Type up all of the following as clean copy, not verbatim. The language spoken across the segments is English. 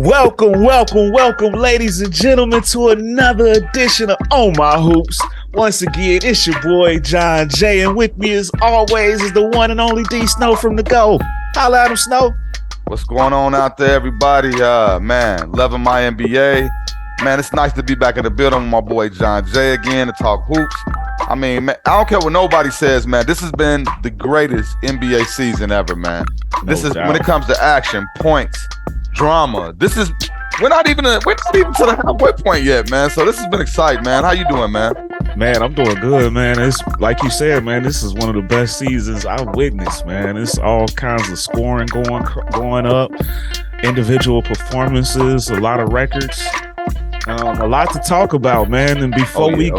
Welcome, ladies and gentlemen, to another edition of On My Hoops. Once again, it's your boy, John J, and with me as always is the one and only D Snow from The Go. Holla at him, Snow. What's going on out there, everybody? Man, loving my NBA. Man, it's nice to be back in the building with my boy, John J, again to talk hoops. I mean, man, I don't care what nobody says, man. This has been the greatest NBA season ever, man. This is when it comes to action, points, drama. We're not even to the halfway point yet, man. So this has been exciting, man. How you doing, man? Man, I'm doing good, man. It's like you said, man. This is one of the best seasons I've witnessed, man. It's all kinds of scoring going up, individual performances, a lot of records, a lot to talk about, man. And before we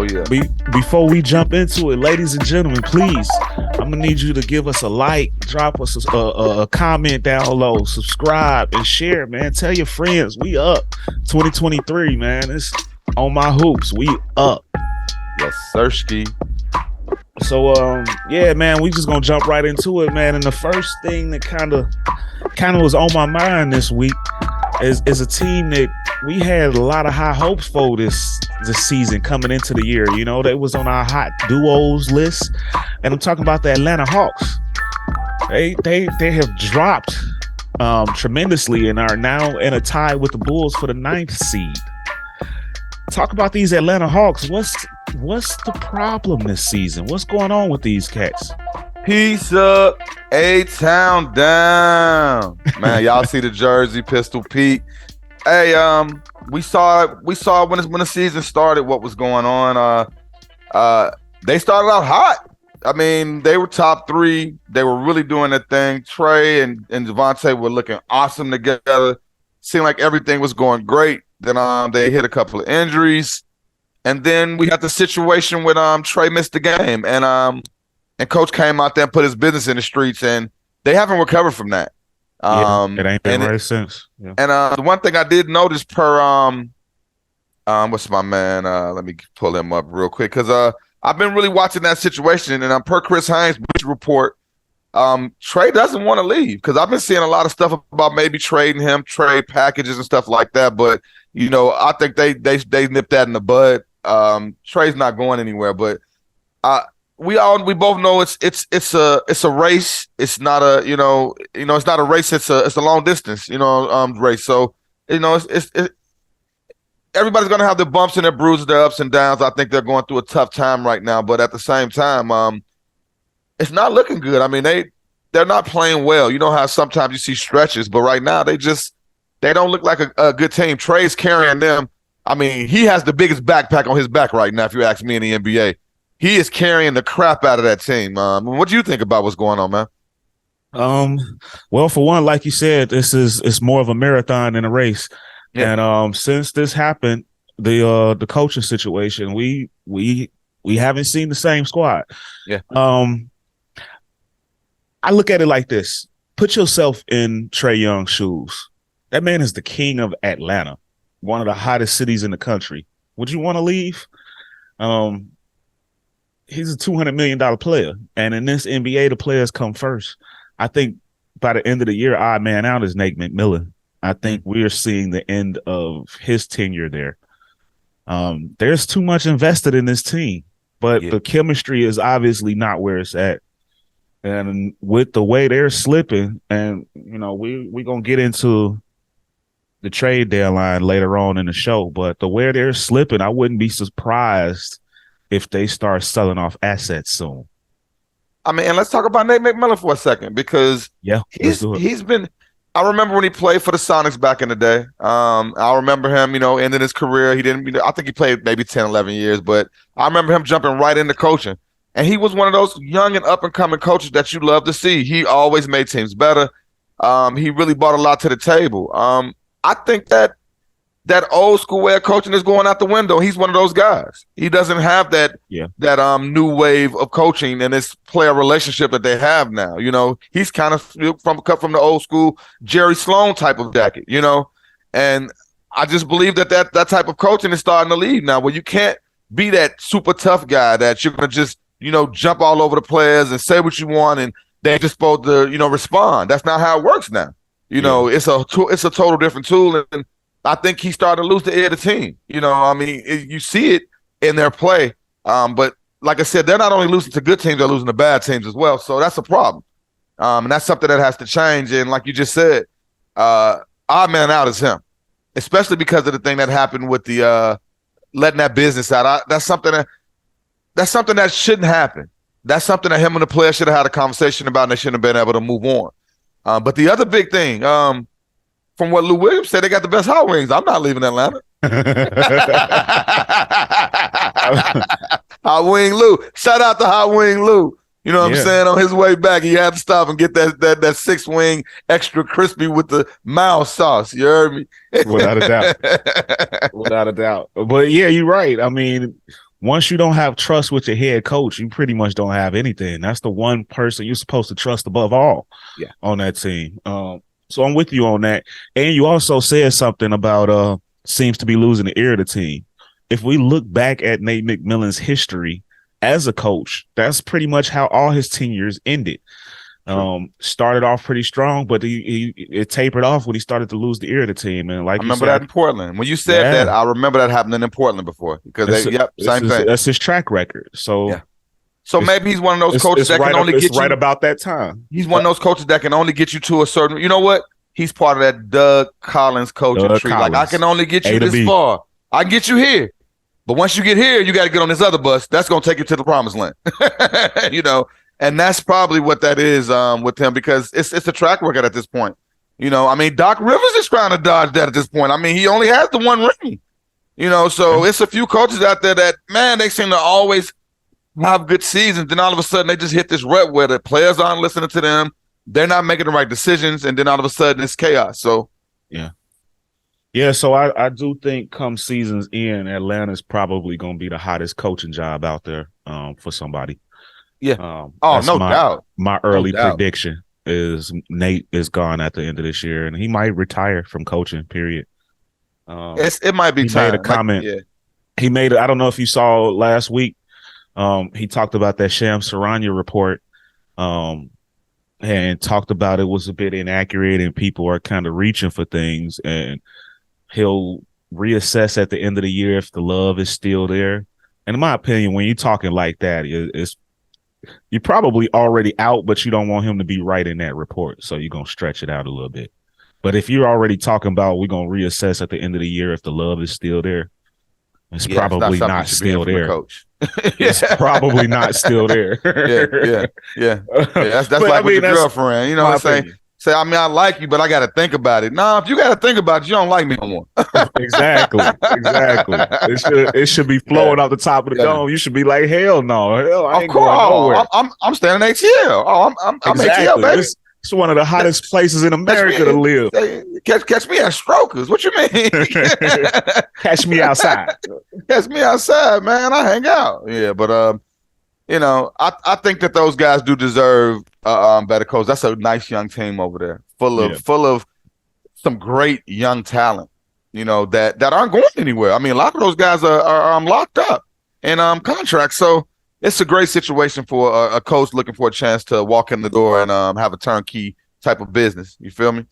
jump into it, ladies and gentlemen, please, I'm gonna need you to give us a like, drop us a comment down below, subscribe and share, man. Tell your friends we up 2023, man. It's On My Hoops. We up. Yes, sirski. So yeah, man, we just gonna jump right into it, man. And the first thing that kind of was on my mind this week is a team that we had a lot of high hopes for this season coming into the year. You know, that was on our hot duos list, and I'm talking about the Atlanta Hawks. They have dropped tremendously and are now in a tie with the Bulls for the 9th seed. Talk about these Atlanta Hawks. What's the problem this season? What's going on with these cats? Peace up, A-Town down. Man, y'all see the jersey, Pistol Pete. Hey, we saw when the season started what was going on. They started out hot. I mean, they were top 3. They were really doing their thing. Trey and Devontae were looking awesome together. Seemed like everything was going great. Then they hit a couple of injuries. And then we had the situation with Trey missed the game. And Coach came out there and put his business in the streets, and they haven't recovered from that. It ain't been right since. Yeah. And the one thing I did notice per what's my man? Let me pull him up real quick because I've been really watching that situation, and per Chris Hines' report, Trey doesn't want to leave because I've been seeing a lot of stuff about maybe trading him, trade packages and stuff like that. But you know, I think they nipped that in the bud. Trey's not going anywhere, but we both know it's a race. It's not a it's not a race. It's a long distance race. So it's everybody's gonna have their bumps and their bruises, their ups and downs. I think they're going through a tough time right now, but at the same time, it's not looking good. I mean, they're not playing well. You know how sometimes you see stretches, but right now they don't look like a good team. Trey's carrying them. I mean, he has the biggest backpack on his back right now, if you ask me in the NBA. He is carrying the crap out of that team. What do you think about what's going on, man? Well, for one, like you said, it's more of a marathon than a race. Yeah. And since this happened, the coaching situation, we haven't seen the same squad. Yeah. I look at it like this. Put yourself in Trae Young's shoes. That man is the king of Atlanta, one of the hottest cities in the country. Would you want to leave? He's a $200 million player. And in this NBA, the players come first. I think by the end of the year, odd man out is Nate McMillan. I think we're seeing the end of his tenure there. There's too much invested in this team, but the chemistry is obviously not where it's at. And with the way they're slipping, and we're gonna get into the trade deadline later on in the show, but the way they're slipping, I wouldn't be surprised if they start selling off assets soon. I mean, and let's talk about Nate McMillan for a second because he's been. I remember when he played for the Sonics back in the day. I remember him, ending his career. He didn't. I think he played maybe 10, 11 years, but I remember him jumping right into coaching. And he was one of those young and up-and-coming coaches that you love to see. He always made teams better. He really brought a lot to the table. I think that old school way of coaching is going out the window. He's one of those guys. He doesn't have that new wave of coaching and this player relationship that they have now. He's kind of cut from the old school Jerry Sloan type of jacket. And I just believe that type of coaching is starting to leave now, where you can't be that super tough guy that you're gonna just jump all over the players and say what you want and they're just supposed to respond. That's not how it works now. You know, it's a total different tool, and I think he started to lose the ear of the team. You know, I mean, you see it in their play. But like I said, they're not only losing to good teams, they're losing to bad teams as well. So that's a problem. And that's something that has to change. And like you just said, odd man out is him, especially because of the thing that happened with the letting that business out. That's something that shouldn't happen. That's something that him and the player should have had a conversation about, and they shouldn't have been able to move on. But the other big thing, from what Lou Williams said, they got the best hot wings. I'm not leaving Atlanta. Hot Wing Lou. Shout out to Hot Wing Lou. You know what I'm saying? On his way back, he had to stop and get that 6-wing extra crispy with the mild sauce. You heard me? Without a doubt. Without a doubt. But yeah, you're right. I mean, once you don't have trust with your head coach, you pretty much don't have anything. That's the one person you're supposed to trust above all on that team. So I'm with you on that. And you also said something about seems to be losing the ear of the team. If we look back at Nate McMillan's history as a coach, that's pretty much how all his tenures ended. Started off pretty strong, but it tapered off when he started to lose the ear of the team. And like I remember that in Portland. When you said that, I remember that happening in Portland before. Because same thing. That's his track record. So So maybe he's one of those coaches that can only get you right about that time. He's one of those coaches that can only get you to a certain. You know what? He's part of that Doug Collins coaching tree. Like, I can only get you this far. I can get you here. But once you get here, you got to get on this other bus. That's going to take you to the promised land. You know, and that's probably what that is with him, because it's a track record at this point. You know, I mean, Doc Rivers is trying to dodge that at this point. I mean, he only has the one ring. You know, so it's a few coaches out there that, man, they seem to always have good seasons. Then all of a sudden they just hit this rut where the players aren't listening to them. They're not making the right decisions. And then all of a sudden it's chaos. So, yeah. So I do think come season's end, Atlanta's probably going to be the hottest coaching job out there for somebody. Yeah. No doubt. My early prediction is Nate is gone at the end of this year, and he might retire from coaching, period. It might be time. Made a comment. He made, I don't know if you saw last week, he talked about that Shams Charania report and talked about it was a bit inaccurate and people are kind of reaching for things, and he'll reassess at the end of the year if the love is still there. And in my opinion, when you're talking like that, you're probably already out, but you don't want him to be right in that report. So you're going to stretch it out a little bit. But if you're already talking about we're going to reassess at the end of the year if the love is still there, it's probably not still there. Coach. It's probably not still there. Yeah. That's like with your girlfriend. You know what I'm saying? Say, I mean, I like you, but I got to think about it. No, if you got to think about it, you don't like me no more. Exactly. It should be flowing off the top of the dome. You should be like, hell no. Hell, I ain't going nowhere. I'm standing ATL. I'm ATL, baby. It's one of the hottest places in America to live. Catch me at Strokers. What you mean? Catch me outside. Catch me outside, man. I hang out. Yeah, but you know, I think that those guys do deserve better coach. That's a nice young team over there, full of some great young talent. You know, that aren't going anywhere. I mean, a lot of those guys are locked up in contracts. So it's a great situation for a coach looking for a chance to walk in the door and have a turnkey type of business. You feel me?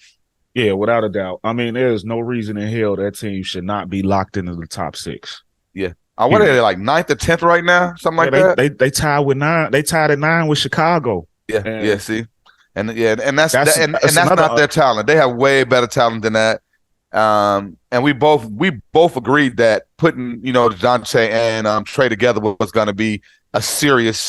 Yeah, without a doubt. I mean, there's no reason in hell that team should not be locked into the top 6. Yeah. What are they, like 9th or 10th right now? Something like that? They tied with 9. They tied at 9 with Chicago. Yeah, see? And that's not their talent. They have way better talent than that. And we both agreed that putting, you know, DeJounte and Trey together was going to be a serious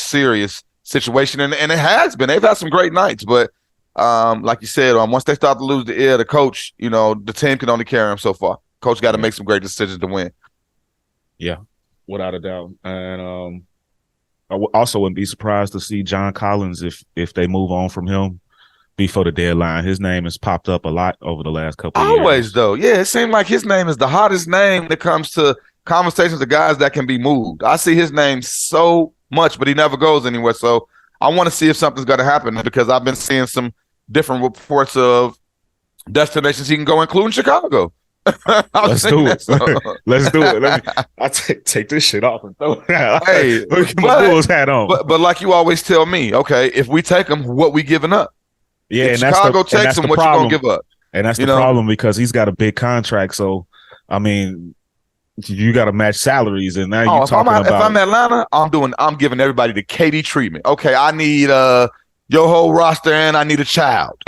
situation, and it has been. They've had some great nights, but like you said, once they start to lose the ear of the coach, you know, the team can only carry them so far. Coach got to make some great decisions to win. Yeah, without a doubt. And I also wouldn't be surprised to see John Collins if they move on from him before the deadline. His name has popped up a lot over the last couple of years. Always, though. Yeah, it seemed like his name is the hottest name when it comes to conversations of guys that can be moved. I see his name so much, but he never goes anywhere. So I want to see if something's going to happen, because I've been seeing some different reports of destinations he can go, including Chicago. Let's do it. Let's do it. I'll take this shit off and throw it out. Hey, put my Bulls hat on. But like you always tell me, okay, if we take him, what we giving up? Yeah, if and Chicago takes him, what you gonna give up? And that's You the know, problem because he's got a big contract. So, I mean, you got to match salaries, and now you're talking if I'm about Atlanta, I'm giving everybody the KD treatment. Okay, I need your whole roster, and I need a child.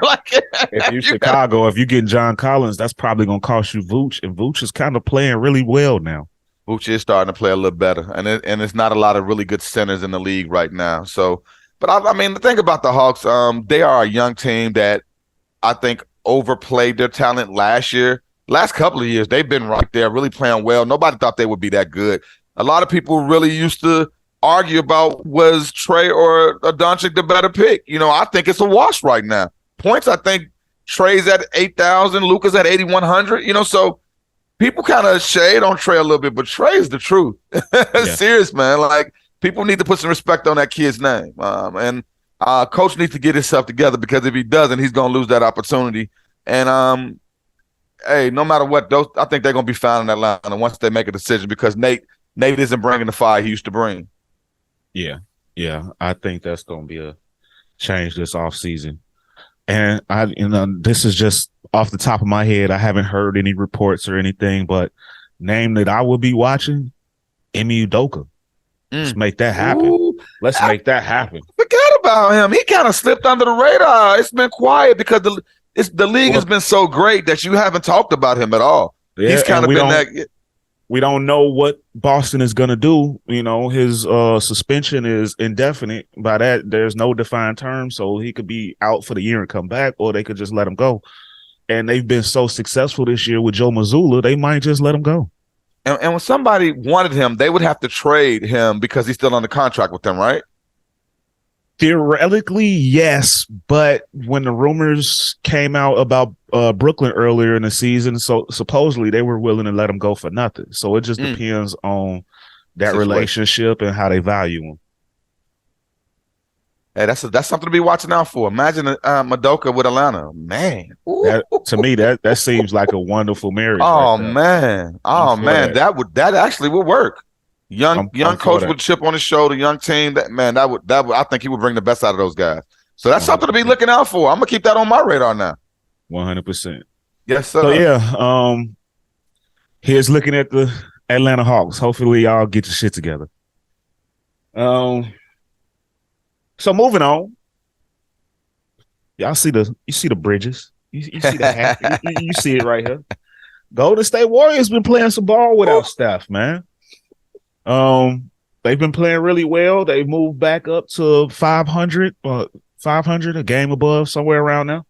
Like, if you're Chicago, if you're getting John Collins, that's probably going to cost you Vooch, and Vooch is kind of playing really well now. Vooch is starting to play a little better, and it's not a lot of really good centers in the league right now. So, but I mean, the thing about the Hawks, they are a young team that I think overplayed their talent last year. Last couple of years, they've been right there, really playing well. Nobody thought they would be that good. A lot of people really used to argue about was Trey or Doncic the better pick. You know, I think it's a wash right now. Points, I think Trey's at 8,000, Luka's at 8,100. You know, so people kind of shade on Trey a little bit, but Trey is the truth. Serious, man. Like, people need to put some respect on that kid's name. And coach needs to get himself together, because if he doesn't, he's going to lose that opportunity. And hey, no matter what, I think they're going to be fine in Atlanta once they make a decision, because Nate isn't bringing the fire he used to bring. Yeah. I think that's going to be a change this offseason. And this is just off the top of my head. I haven't heard any reports or anything, but name that I will be watching, Ime Udoka. Let's make that happen. Ooh, make that happen. Forget about him. He kind of slipped under the radar. It's been quiet because the league has been so great that you haven't talked about him at all. Yeah, he's kind of been that. We don't know what Boston is going to do. You know, his suspension is indefinite. By that, there's no defined term, so he could be out for the year and come back, or they could just let him go. And they've been so successful this year with Joe Mazzulla, they might just let him go. And when somebody wanted him, they would have to trade him because he's still under contract with them, right? Theoretically, yes, but when the rumors came out about Brooklyn earlier in the season, so supposedly they were willing to let him go for nothing. So it just depends on that relationship and how they value him. Hey, that's something to be watching out for. Imagine Madoka with Atlanta, man. To me, that seems like a wonderful marriage. Oh man, that actually would work. Young coach with a chip on his shoulder, young team. That would I think he would bring the best out of those guys. So that's 100%. Something to be looking out for. I'm gonna keep that on my radar now. 100%. Yes, sir. So yeah, here's looking at the Atlanta Hawks. Hopefully, y'all get your shit together. So moving on, you see the bridges. You see the hat. you see it right here. Golden State Warriors been playing some ball without Steph, man. They've been playing really well. They moved back up to 500, a game above, somewhere around there.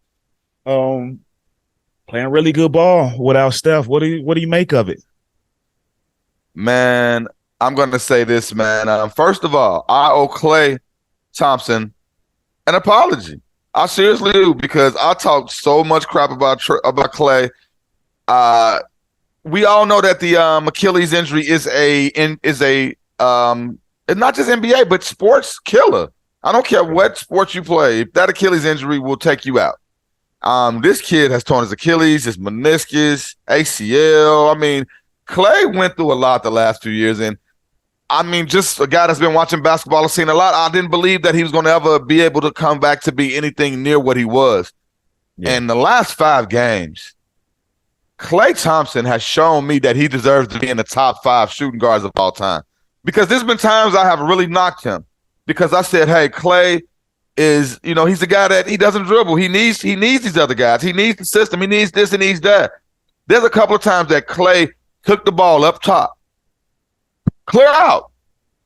Playing really good ball without Steph. What do you make of it? Man, I'm gonna say this, man. First of all, I owe Klay Thompson an apology. I seriously do, because I talked so much crap about Klay. We all know that the Achilles injury is not just NBA but sports killer. I don't care what sports you play. If that Achilles injury will take you out. This kid has torn his Achilles, his meniscus, ACL. I mean, Klay went through a lot the last few years, and I mean, just a guy that's been watching basketball and seen a lot. I didn't believe that he was going to ever be able to come back to be anything near what he was. Yeah. And the last 5 games, Klay Thompson has shown me that he deserves to be in the top 5 shooting guards of all time. Because there's been times I have really knocked him, because I said, hey, Klay is, he's a guy that he doesn't dribble. He needs these other guys. He needs the system. He needs this and needs that. There's a couple of times that Klay took the ball up top, clear out,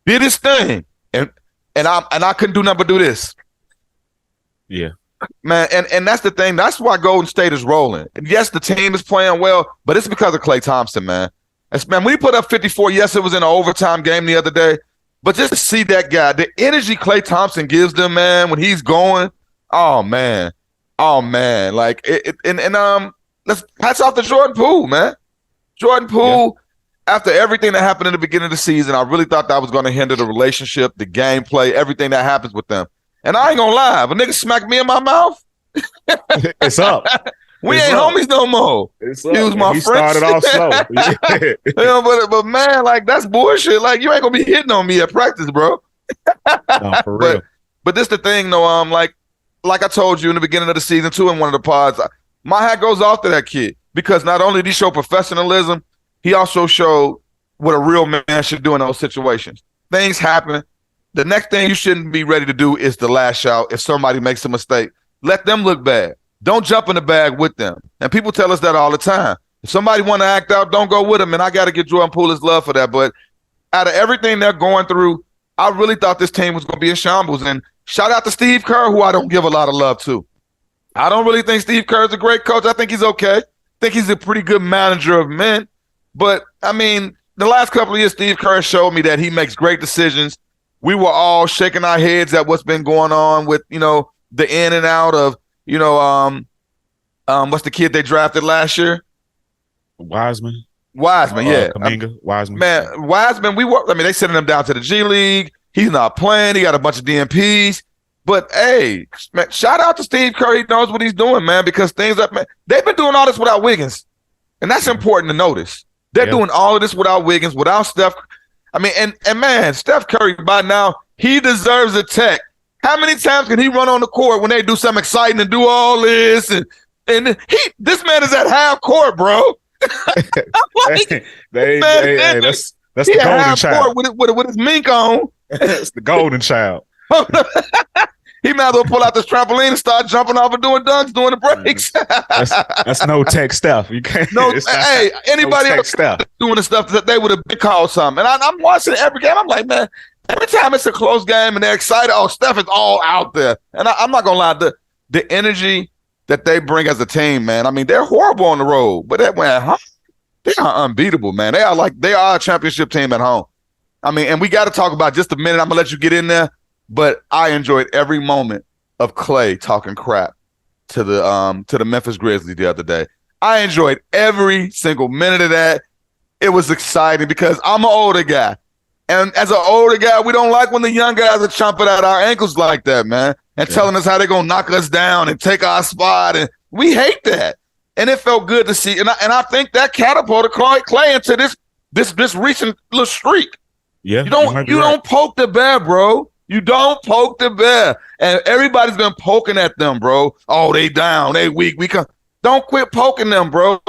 did his thing, and I couldn't do nothing but do this. Yeah. Man, and that's the thing. That's why Golden State is rolling. And yes, the team is playing well, but it's because of Klay Thompson, man. Man, when he put up 54, yes, it was in an overtime game the other day, but just to see that guy, the energy Klay Thompson gives them, man, when he's going, oh man, like let's hats off to Jordan Poole, man. Jordan Poole. Yeah. After everything that happened in the beginning of the season, I really thought that was going to hinder the relationship, the gameplay, everything that happens with them. And I ain't gonna lie, if a nigga smacked me in my mouth, it's up. We ain't homies no more. It's up. He was my friend. Started off slow. But man, like, that's bullshit. Like, you ain't gonna be hitting on me at practice, bro. No, for real. But this the thing, though. Like I told you in the beginning of the season too, in one of the pods, My hat goes off to that kid because not only did he show professionalism, he also showed what a real man should do in those situations. Things happen. The next thing you shouldn't be ready to do is to lash out if somebody makes a mistake. Let them look bad. Don't jump in the bag with them. And people tell us that all the time. If somebody want to act out, don't go with them. And I got to get Jordan Poole his love for that. But out of everything they're going through, I really thought this team was going to be in shambles. And shout out to Steve Kerr, who I don't give a lot of love to. I don't really think Steve Kerr is a great coach. I think he's okay. I think he's a pretty good manager of men. But, I mean, the last couple of years, Steve Kerr showed me that he makes great decisions. We were all shaking our heads at what's been going on with, you know, the in and out of, you know, what's the kid they drafted last year? Wiseman, yeah. Kuminga, Wiseman. Man, Wiseman, they sending him down to the G League. He's not playing. He got a bunch of DMPs. But, hey, man, shout out to Steve Kerr. He knows what he's doing, man, because they've been doing all this without Wiggins. And that's important to notice. They're doing all of this without Wiggins, without Steph. I mean, and man, Steph Curry, by now, he deserves a tech. How many times can he run on the court when they do something exciting and do all this? And this man is at half court, bro. That's the golden child. With his mink on. That's the golden child. He might as well pull out this trampoline and start jumping off and doing dunks during the breaks. That's no tech stuff. You can't. Anybody else doing the stuff that they would have been called something. And I'm watching every game. I'm like, man, every time it's a close game and they're excited, Steph is all out there. And I'm not gonna lie, the energy that they bring as a team, man. I mean, they're horrible on the road, but they are unbeatable, man. They are a championship team at home. I mean, and we got to talk about just a minute. I'm gonna let you get in there. But I enjoyed every moment of Clay talking crap to the Memphis Grizzlies the other day. I enjoyed every single minute of that. It was exciting because I'm an older guy. And as an older guy, we don't like when the young guys are chomping at our ankles like that, man, and telling us how they're going to knock us down and take our spot. And we hate that. And it felt good to see. And I think that catapulted Clay into this recent little streak. Yeah, you don't poke the bear, bro. You don't poke the bear. And everybody's been poking at them, bro. Oh, they down. They weak. Don't quit poking them, bro.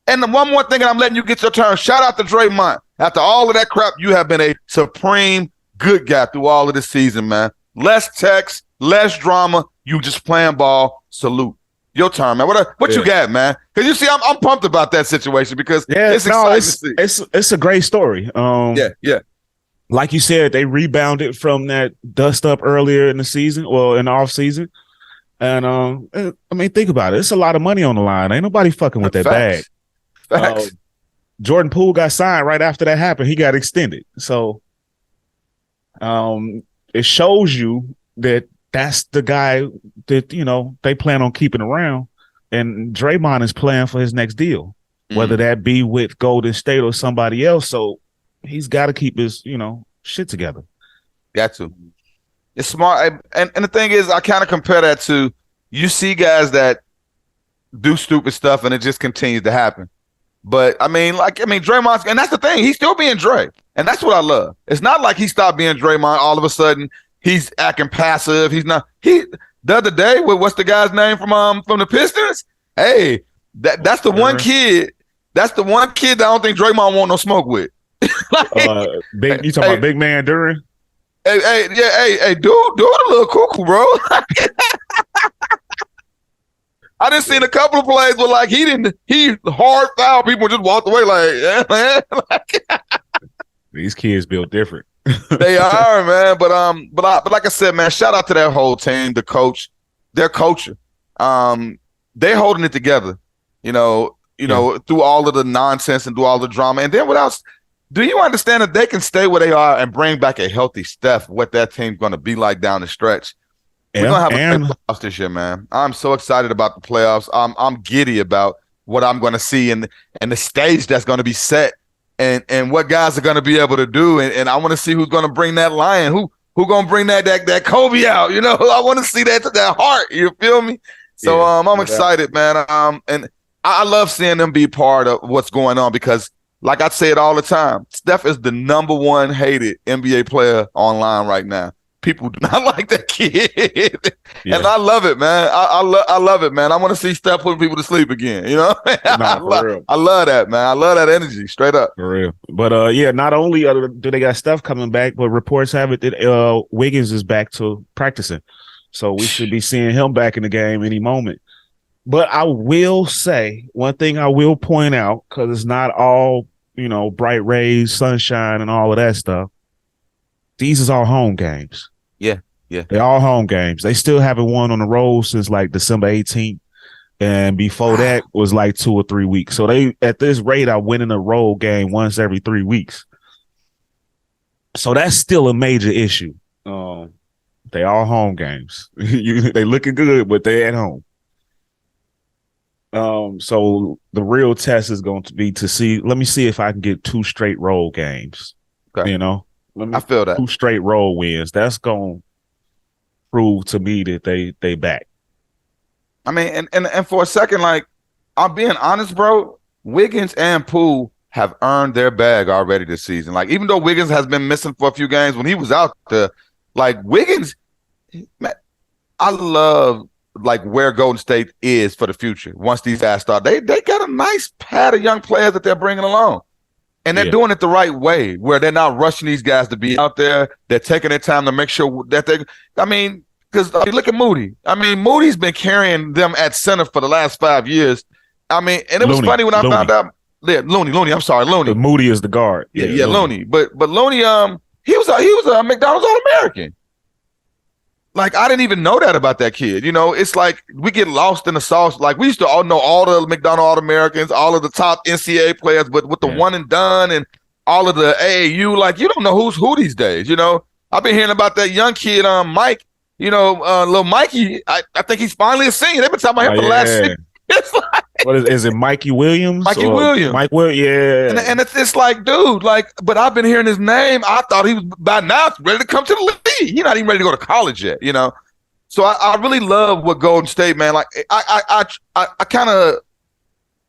And one more thing, and I'm letting you get your turn. Shout out to Draymond. After all of that crap, you have been a supreme good guy through all of this season, man. Less text, less drama. You just playing ball. Salute. Your turn, man. What you got, man? Because you see, I'm pumped about that situation because it's exciting to see. It's a great story. Yeah. Like you said, they rebounded from that dust up earlier in the season, well, in the off season. And I mean, think about it. It's a lot of money on the line. Ain't nobody fucking with that bag. Facts. Jordan Poole got signed right after that happened. He got extended. So it shows you that that's the guy that, you know, they plan on keeping around. And Draymond is playing for his next deal, whether that be with Golden State or somebody else. So he's got to keep his, shit together. Got to. It's smart. And the thing is, I kind of compare that to, you see guys that do stupid stuff and it just continues to happen. But, Draymond, and that's the thing. He's still being Dre. And that's what I love. It's not like he stopped being Draymond. All of a sudden, he's acting passive. He's not. The other day, what's the guy's name from the Pistons? Hey, that's the one kid. That's the one kid that I don't think Draymond want no smoke with. You talking about big man Duran? Hey, dude, a little cuckoo, bro. I done seen a couple of plays where he hard foul people and just walked away man. These kids built different. They are, man. But like I said, man, shout out to that whole team, the coach, their culture. They're holding it together, through all of the nonsense and through all the drama. And then what else? Do you understand that they can stay where they are and bring back a healthy Steph, what that team's going to be like down the stretch? We're going to have a great playoffs this year, man. I'm so excited about the playoffs. I'm giddy about what I'm going to see and the stage that's going to be set and what guys are going to be able to do. And I want to see who's going to bring that lion, who going to bring that Kobe out. I want to see that heart. You feel me? So I'm excited, man. And I love seeing them be part of what's going on because, like I say it all the time, Steph is the number one hated NBA player online right now. people do not like that kid. And Yeah. I love it, man. I love it, man. I want to see Steph putting people to sleep again. You know, No, for real. I love that, man. I love that energy, straight up. For real. But yeah, not only do they got Steph coming back, but reports have it that Wiggins is back to practicing. So we should be seeing him back in the game any moment. But I will say one thing I will point out, because it's not all, bright rays, sunshine, and all of that stuff. These is all home games. Yeah. They're all home games. They still haven't won on the road since like December 18th. And before that was like 2 or 3 weeks. So they, at this rate, are winning a road game once every 3 weeks. So that's still a major issue. They all home games. They looking good, but they're at home. So the real test is going to be to see. Let me see if I can get 2 straight road games. Okay. I feel that 2 straight road wins. That's going to prove to me that they back. I mean, and for a second, like, I'm being honest, bro. Wiggins and Poole have earned their bag already this season. Like, even though Wiggins has been missing for a few games, when he was out there, like, Wiggins, man, I love like where Golden State is for the future. Once these guys start, they got a nice pad of young players that they're bringing along, and they're doing it the right way, where they're not rushing these guys to be out there. They're taking their time to make sure that they. I mean, because look at Moody. I mean, Moody's been carrying them at center for the last 5 years. I mean, and it was funny when I found out. Yeah, Looney. I'm sorry, Looney. Moody is the guard. Yeah, Looney. But Looney, he was a McDonald's All-American. Like, I didn't even know that about that kid. It's like we get lost in the sauce. Like, we used to all know all the McDonald's All-Americans, all of the top NCAA players, but with the one and done and all of the AAU, like, you don't know who's who these days. I've been hearing about that young kid, Mike. Little Mikey. I think he's finally a senior. They've been talking about him for the last 6 years. Like, what is it? Mikey Williams? Mikey Williams. Mike Williams. Yeah. And it's like, dude, like, but I've been hearing his name. I thought he was by now ready to come to the league. He's not even ready to go to college yet. So I really love what Golden State, man. Like, I kind of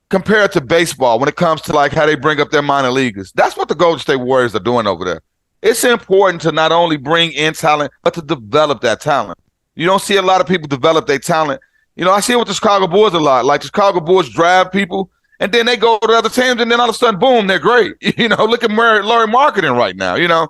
compare it to baseball when it comes to like how they bring up their minor leaguers. That's what the Golden State Warriors are doing over there. It's important to not only bring in talent, but to develop that talent. You don't see a lot of people develop their talent. I see it with the Chicago Bulls a lot. Like, the Chicago Bulls draft people, and then they go to other teams, and then all of a sudden, boom, they're great. Look at Larry Marketing right now. Yeah.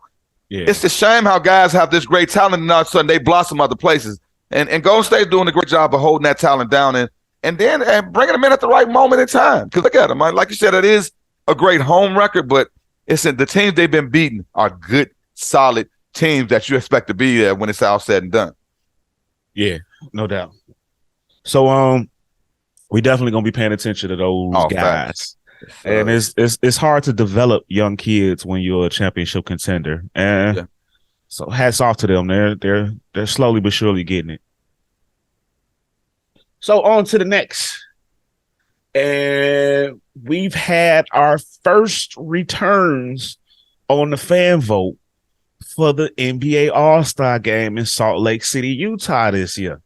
It's a shame how guys have this great talent, and all of a sudden they blossom other places. And Golden State's doing a great job of holding that talent down and bringing them in at the right moment in time. Because look at them. Like you said, it is a great home record, but the teams they've been beating are good, solid teams that you expect to be there when it's all said and done. Yeah, no doubt. So we definitely gonna be paying attention to those guys. And it's hard to develop young kids when you're a championship contender. And so hats off to them. They're slowly but surely getting it. So on to the next. And we've had our first returns on the fan vote for the NBA All-Star Game in Salt Lake City, Utah this year.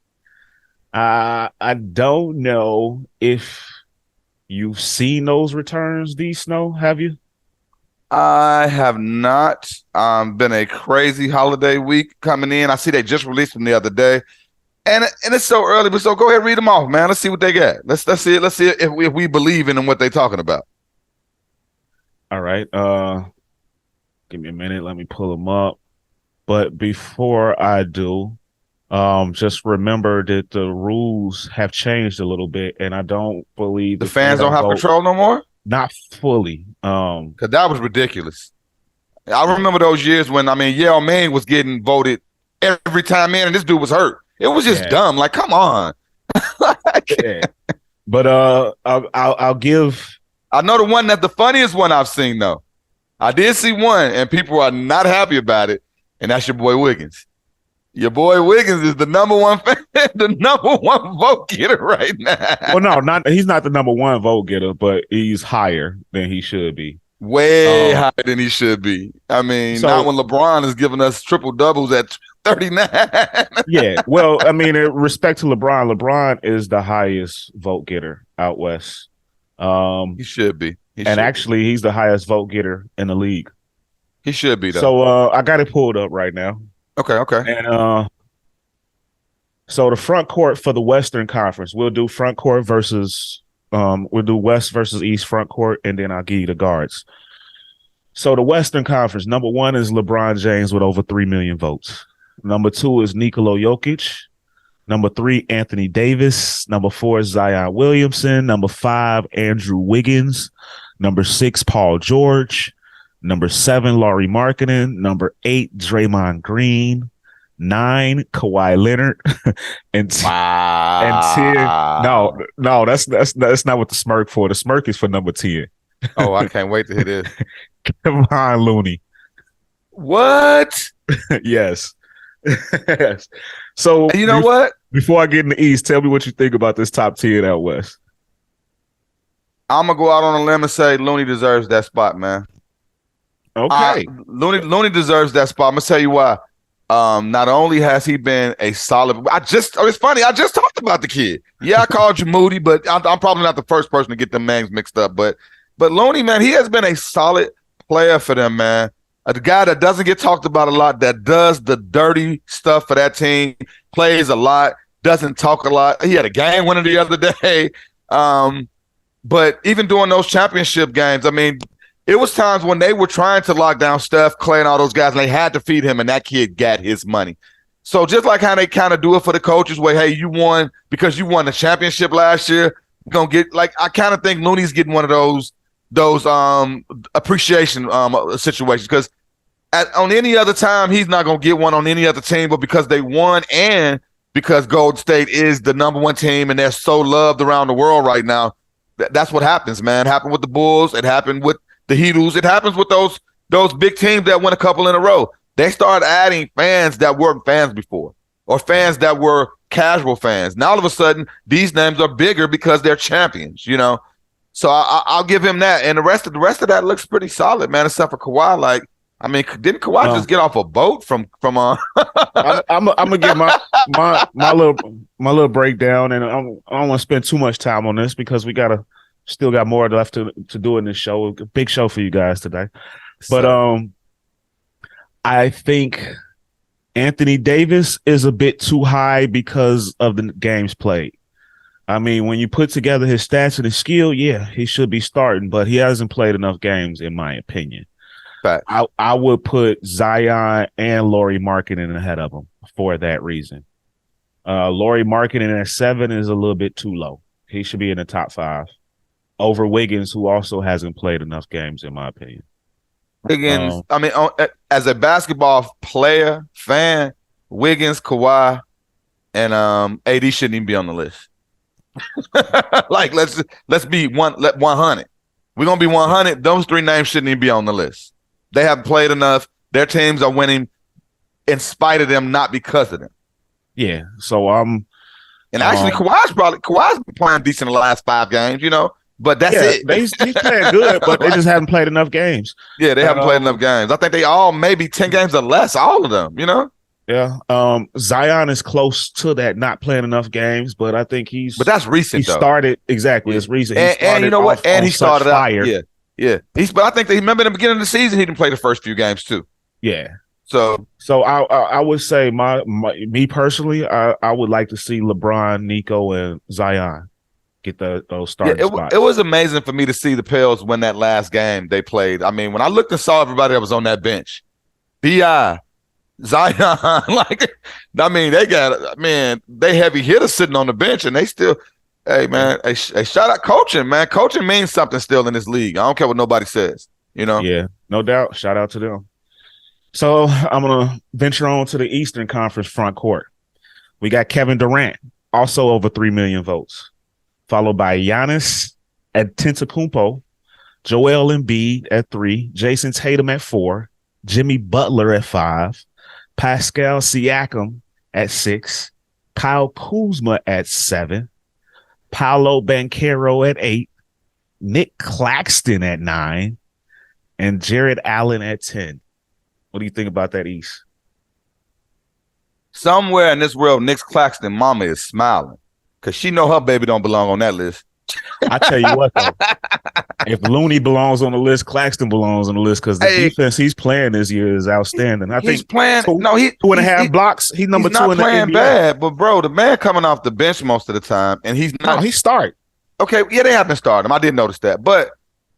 I don't know if you've seen those returns, D Snow. Have you? I have not. Been a crazy holiday week coming in. I see they just released them the other day, and it's so early. But so go ahead, read them off, man. Let's see what they got. Let's see it. Let's see if we believe in them, what they're talking about. All right. Give me a minute. Let me pull them up. But before I do, just remember that the rules have changed a little bit, and I don't believe the fans don't have control no more. Not fully. Because that was ridiculous. I remember those years when Yale Maine was getting voted every time in, and this dude was hurt. It was just dumb. Like, come on. But I'll give. I know the funniest one I've seen though. I did see one, and people are not happy about it, and that's your boy Wiggins. Your boy Wiggins is the number one vote getter right now. Well, he's not the number one vote getter, but he's higher than he should be. Way higher than he should be. Not when LeBron is giving us triple doubles at 39. Yeah, well, in respect to LeBron is the highest vote getter out west. He should be. Actually, he's the highest vote getter in the league. He should be though. So I got it pulled up right now. Okay. And so the front court for the Western Conference, we'll do front court versus we'll do West versus East front court, and then I'll give you the guards. So the Western Conference, number one is LeBron James with over 3 million votes. Number two is Nikola Jokic. Number three, Anthony Davis. Number four, Zion Williamson. Number five, Andrew Wiggins. Number six, Paul George. Number seven, Laurie Markkinen. Number eight, Draymond Green. Nine, Kawhi Leonard. and and 10. No, that's not what the smirk for. The smirk is for number 10. Oh, I can't wait to hear this. Kevon Looney. What? Yes. So you know what? Before I get in the East, tell me what you think about this top 10 out West. I'm gonna go out on a limb and say Looney deserves that spot, man. Okay. Looney deserves that spot. I'm gonna tell you why. Not only has he been a solid, it's funny. I just talked about the kid. Yeah, I called you Moody, but I'm probably not the first person to get them names mixed up. But Looney, man, he has been a solid player for them, man. A guy that doesn't get talked about a lot, that does the dirty stuff for that team, plays a lot, doesn't talk a lot. He had a game winner the other day. But even during those championship games, I mean, it was times when they were trying to lock down Steph, Clay, and all those guys, and they had to feed him, and that kid got his money. So just like how they kind of do it for the coaches, where, hey, you won because you won the championship last year, you're gonna get, like, I kind of think Looney's getting one of those appreciation situations, because on any other time he's not gonna get one on any other team, but because they won and because Golden State is the number one team and they're so loved around the world right now, that's what happens, man. It happened with the Bulls. It happened with the Heatles. It happens with those big teams that win a couple in a row. They start adding fans that weren't fans before, or fans that were casual fans. Now all of a sudden, these names are bigger because they're champions, you know. So I'll give him that, and the rest of that looks pretty solid, man. Except for Kawhi, like, I mean, didn't Kawhi just get off a boat from? I'm gonna get my little breakdown, and I don't want to spend too much time on this because we still got more left to do in this show. A big show for you guys today, but I think Anthony Davis is a bit too high because of the games played. I mean, when you put together his stats and his skill, yeah, he should be starting, but he hasn't played enough games, in my opinion. I would put Zion and Laurie Markkinen ahead of him for that reason. Laurie Markkinen at 7 is a little bit too low. He should be in the top 5 over Wiggins, who also hasn't played enough games, in my opinion. Wiggins, I mean, as a basketball player, fan, Wiggins, Kawhi, and AD shouldn't even be on the list. Like, let's be 100. We're gonna be 100. Those three names shouldn't even be on the list. They haven't played enough. Their teams are winning in spite of them, not because of them. Yeah. So and actually, Kawhi's been playing decent in the last 5 games, you know. But that's it. He's playing good, but they just haven't played enough games. Yeah, they haven't played enough games. I think they all maybe 10 games or less, all of them, you know? Yeah. Zion is close to that, not playing enough games, but I think but that's recent, though. Started, exactly, it's recent. And you know what? And he started fire. out. Yeah. But I think remember in the beginning of the season, he didn't play the first few games, too. Yeah. So I would say me personally, I would like to see LeBron, Nico, and Zion get those starting spots. It was amazing for me to see the Pels win that last game they played. I mean, when I looked and saw everybody that was on that bench, B.I., Zion, like, I mean, they heavy hitters sitting on the bench, and they still, hey, man, hey, shout out coaching, man. Coaching means something still in this league. I don't care what nobody says, you know? Yeah, no doubt. Shout out to them. So I'm going to venture on to the Eastern Conference front court. We got Kevin Durant, also over 3 million votes, followed by Giannis Antetokounmpo, Joel Embiid at 3, Jason Tatum at 4, Jimmy Butler at 5, Pascal Siakam at 6, Kyle Kuzma at 7, Paolo Banchero at 8, Nick Claxton at 9, and Jared Allen at 10. What do you think about that, East? Somewhere in this world, Nick Claxton mama is smiling because she know her baby don't belong on that list. I tell you what, though. If Looney belongs on the list, Claxton belongs on the list because the Hey, defense he's playing this year is outstanding. I he's think playing. two, No, two and a half blocks. He's he's number two not in the playing NBA. bad. But bro, the man coming off the bench most of the time, and he's No, not. he start. Okay, yeah, they have been starting him. I did notice that, but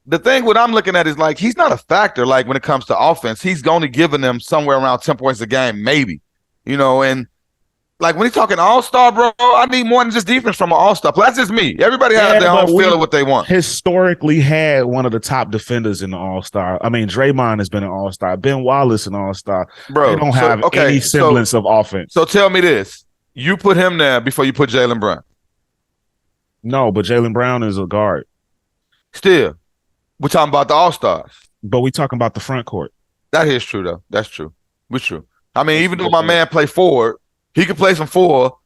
the thing what I'm looking at is like he's not a factor. Like when it comes to offense, he's only giving them somewhere around 10 points a game, maybe. And like when he's talking all-star, bro, I need more than just defense from an all-star. That's just me. Everybody has their own feel of what they want. Historically had one of the top defenders in the all-star. I mean, Draymond has been an all-star. Ben Wallace an all-star. Bro, they don't have any semblance of offense. So tell me this. You put him there before you put Jaylen Brown. No, but Jaylen Brown is a guard. Still, we're talking about the all-stars. But we're talking about the front court. That is true, though. That's true. We're true. I mean, even though my man play forward, he could play some four.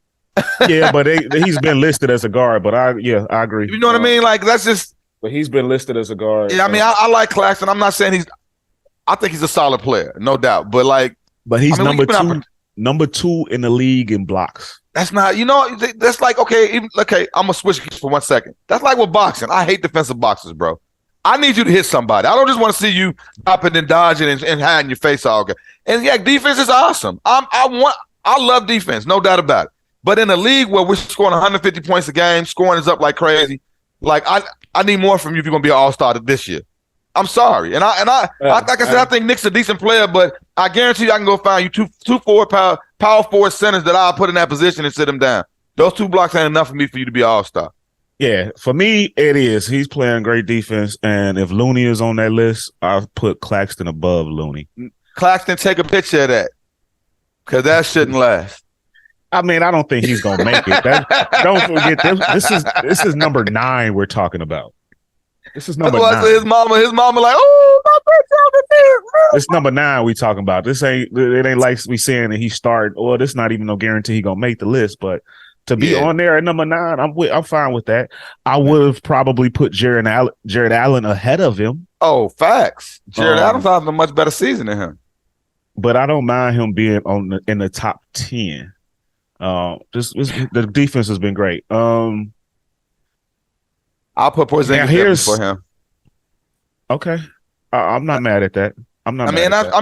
Yeah, but he's been listed as a guard. But I agree. You know what I mean? Like that's just. But he's been listed as a guard. Yeah, I mean, I like Claxton. I'm not saying I think he's a solid player, no doubt. But he's number two in the league in blocks. That's not. That's like okay. I'm gonna switch for 1 second. That's like with boxing. I hate defensive boxers, bro. I need you to hit somebody. I don't just want to see you dropping and dodging and hiding your face all game. And yeah, defense is awesome. I love defense, no doubt about it. But in a league where we're scoring 150 points a game, scoring is up like crazy. Like I need more from you if you're gonna be an all-star this year. I'm sorry. And I like I said, I think Nick's a decent player, but I guarantee you I can go find you two power forward centers that I'll put in that position and sit them down. Those 2 blocks ain't enough for me for you to be an all-star. Yeah, for me, it is. He's playing great defense, and if Looney is on that list, I'll put Claxton above Looney. Claxton, take a picture of that, because that shouldn't last. I mean, I don't think he's gonna make it. Don't forget this is number 9 we're talking about. This is number 9. His mama like, oh, my bitch. This number 9 we talking about. It ain't like we saying that he started, or this not even no guarantee he gonna make the list, but. To be on there at number 9, I'm fine with that. I would have probably put Jared Allen ahead of him. Oh, facts. Jared Allen's having a much better season than him. But I don't mind him being in the top 10. The defense has been great. I'll put Porzingis for him. Okay, I'm not mad at that. I'm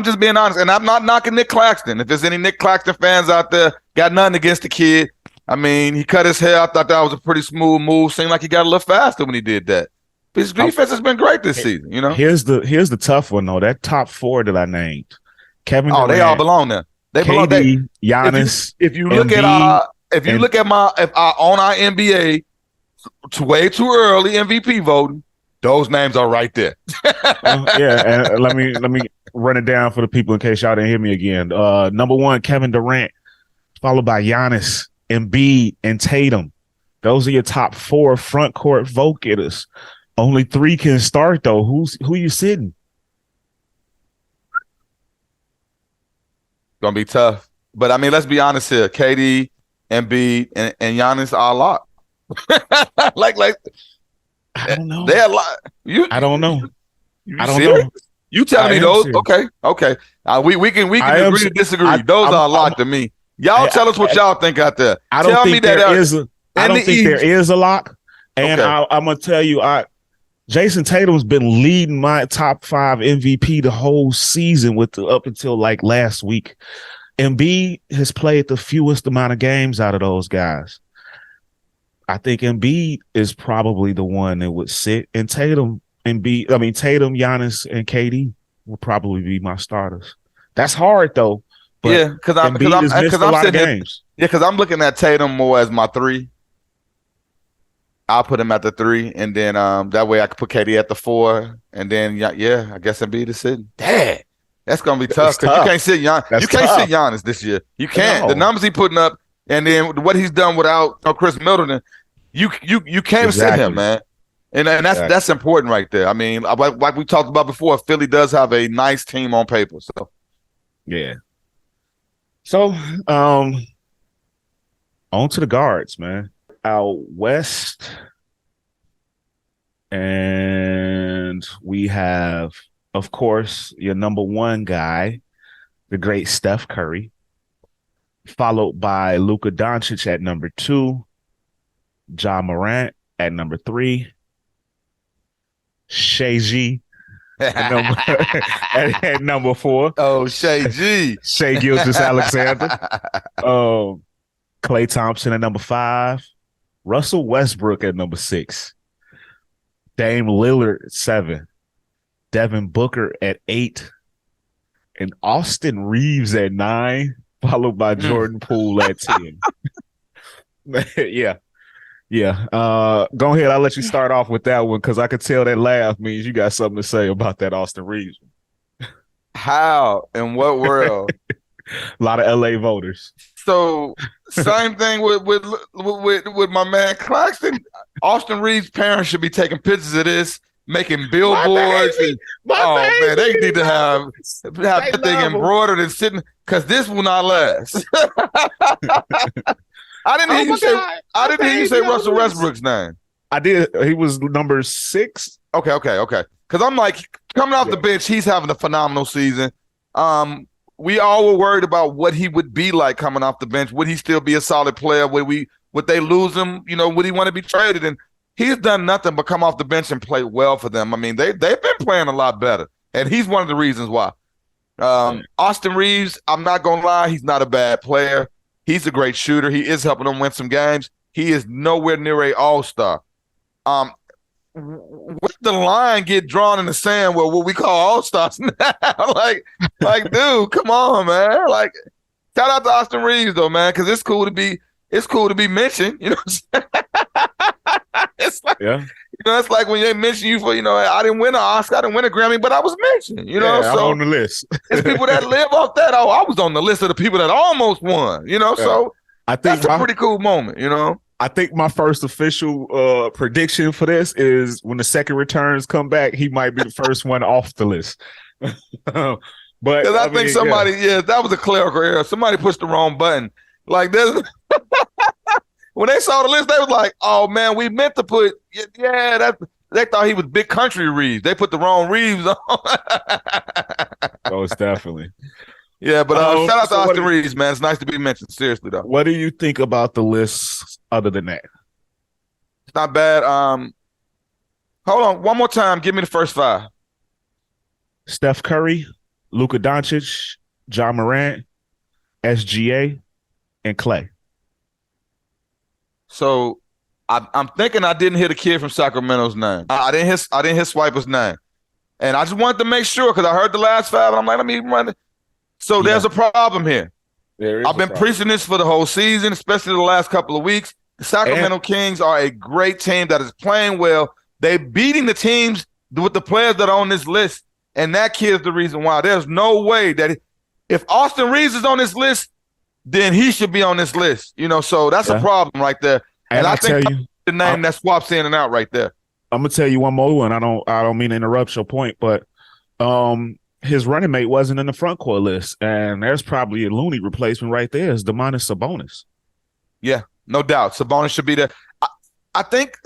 just being honest, and I'm not knocking Nick Claxton. If there's any Nick Claxton fans out there, got nothing against the kid. I mean, he cut his hair. I thought that was a pretty smooth move. Seemed like he got a little faster when he did that. But his defense has been great this season, Here's the tough one, though. That top 4 that I named. Kevin Durant, they all belong there. They belong there. Giannis. If you look at our NBA way too early MVP voting, those names are right there. Yeah, and let me run it down for the people in case y'all didn't hear me again. Number 1, Kevin Durant, followed by Giannis, Embiid, and Tatum. Those are your top 4 front court vote getters. Only 3 can start though. Who you sitting? Gonna be tough. But I mean, let's be honest here. KD, Embiid, and Giannis are a lot. like I don't know. They're a lot. I don't know. I don't know. You telling me those? Serious. Okay. We can agree to disagree. Those are a lot to me. Y'all tell us what y'all think out there. I don't think there is a lock. And I'm gonna tell you, Jason Tatum's been leading my top 5 MVP the whole season up until like last week. Embiid has played the fewest amount of games out of those guys. I think Embiid is probably the one that would sit, and Tatum, Giannis, and KD would probably be my starters. That's hard though. But yeah, because I'm looking at Tatum more as my 3. I'll put him at the 3, and then that way I can put KD at the 4, and then I guess Embiid is sitting. Dang, that's gonna be tough because you can't sit Giannis. You can't sit Giannis this year. You can't. The numbers he putting up, and then what he's done without Chris Middleton, you can't sit him, man. And that's important right there. I mean, like we talked about before, Philly does have a nice team on paper. So yeah. So on to the guards, man. Out west, and we have, of course, your number 1 guy, the great Steph Curry, followed by Luka Doncic at number 2, Ja Morant at number 3, Shay G at number at number 4. Oh, Shay G. Shay Gilgeous-Alexander. Klay Thompson at number 5. Russell Westbrook at number 6. Dame Lillard at 7. Devin Booker at 8. And Austin Reeves at 9, followed by Jordan Poole at 10. Yeah. Go ahead. I'll let you start off with that one because I could tell that laugh means you got something to say about that Austin Reeves. How? In what world? A lot of LA voters. So same thing with my man Claxton. Austin Reeves' parents should be taking pictures of this, making billboards. Man, they need to have that thing embroidered and sitting because this will not last. I didn't hear you say Russell Westbrook's name. I did. He was number 6. Okay. Because I'm like coming off the bench, he's having a phenomenal season. We all were worried about what he would be like coming off the bench. Would he still be a solid player? Would they lose him? Would he want to be traded? And he's done nothing but come off the bench and play well for them. I mean, they've been playing a lot better, and he's one of the reasons why. Austin Reeves, I'm not gonna lie, he's not a bad player. He's a great shooter. He is helping them win some games. He is nowhere near a all-star. When the line get drawn in the sand, well, what we call all-stars now, like, dude, come on, man. Like, shout out to Austin Reeves though, man, because it's cool to be mentioned. You know what I'm saying? It's like, it's like when they mention you for, I didn't win an Oscar, I didn't win a Grammy, but I was mentioned. So I'm on the list. It's people that live off that. Oh, I was on the list of the people that almost won. So I think that's a pretty cool moment. I think my first official prediction for this is when the second returns come back, he might be the first one off the list. But I think somebody, that was a clerical error. Somebody pushed the wrong button. Like this, when they saw the list, they was like, "Oh man, we meant to put They thought he was Big Country Reeves. They put the wrong Reeves on." Most definitely. Yeah, but shout out to Austin Reeves, man. It's nice to be mentioned. Seriously, though. What do you think about the list other than that? It's not bad. Hold on. One more time. Give me the first 5. Steph Curry, Luka Doncic, John Morant, SGA, and Klay. So I'm thinking I didn't hear the kid from Sacramento's name. I didn't hear Swiper's name. And I just wanted to make sure because I heard the last 5 and I'm like, let me run it. So there's a problem here. I've been preaching this for the whole season, especially the last couple of weeks. The Sacramento Kings are a great team that is playing well. They're beating the teams with the players that are on this list, and that kid is the reason why. There's no way that if Austin Reeves is on this list, then he should be on this list. So that's a problem right there. And I think the name that swaps in and out right there. I'm gonna tell you one more one. I don't mean to interrupt your point, but his running mate wasn't in the front court list, and there's probably a loony replacement right there. Is Domantas Sabonis? Yeah, no doubt. Sabonis should be there. I think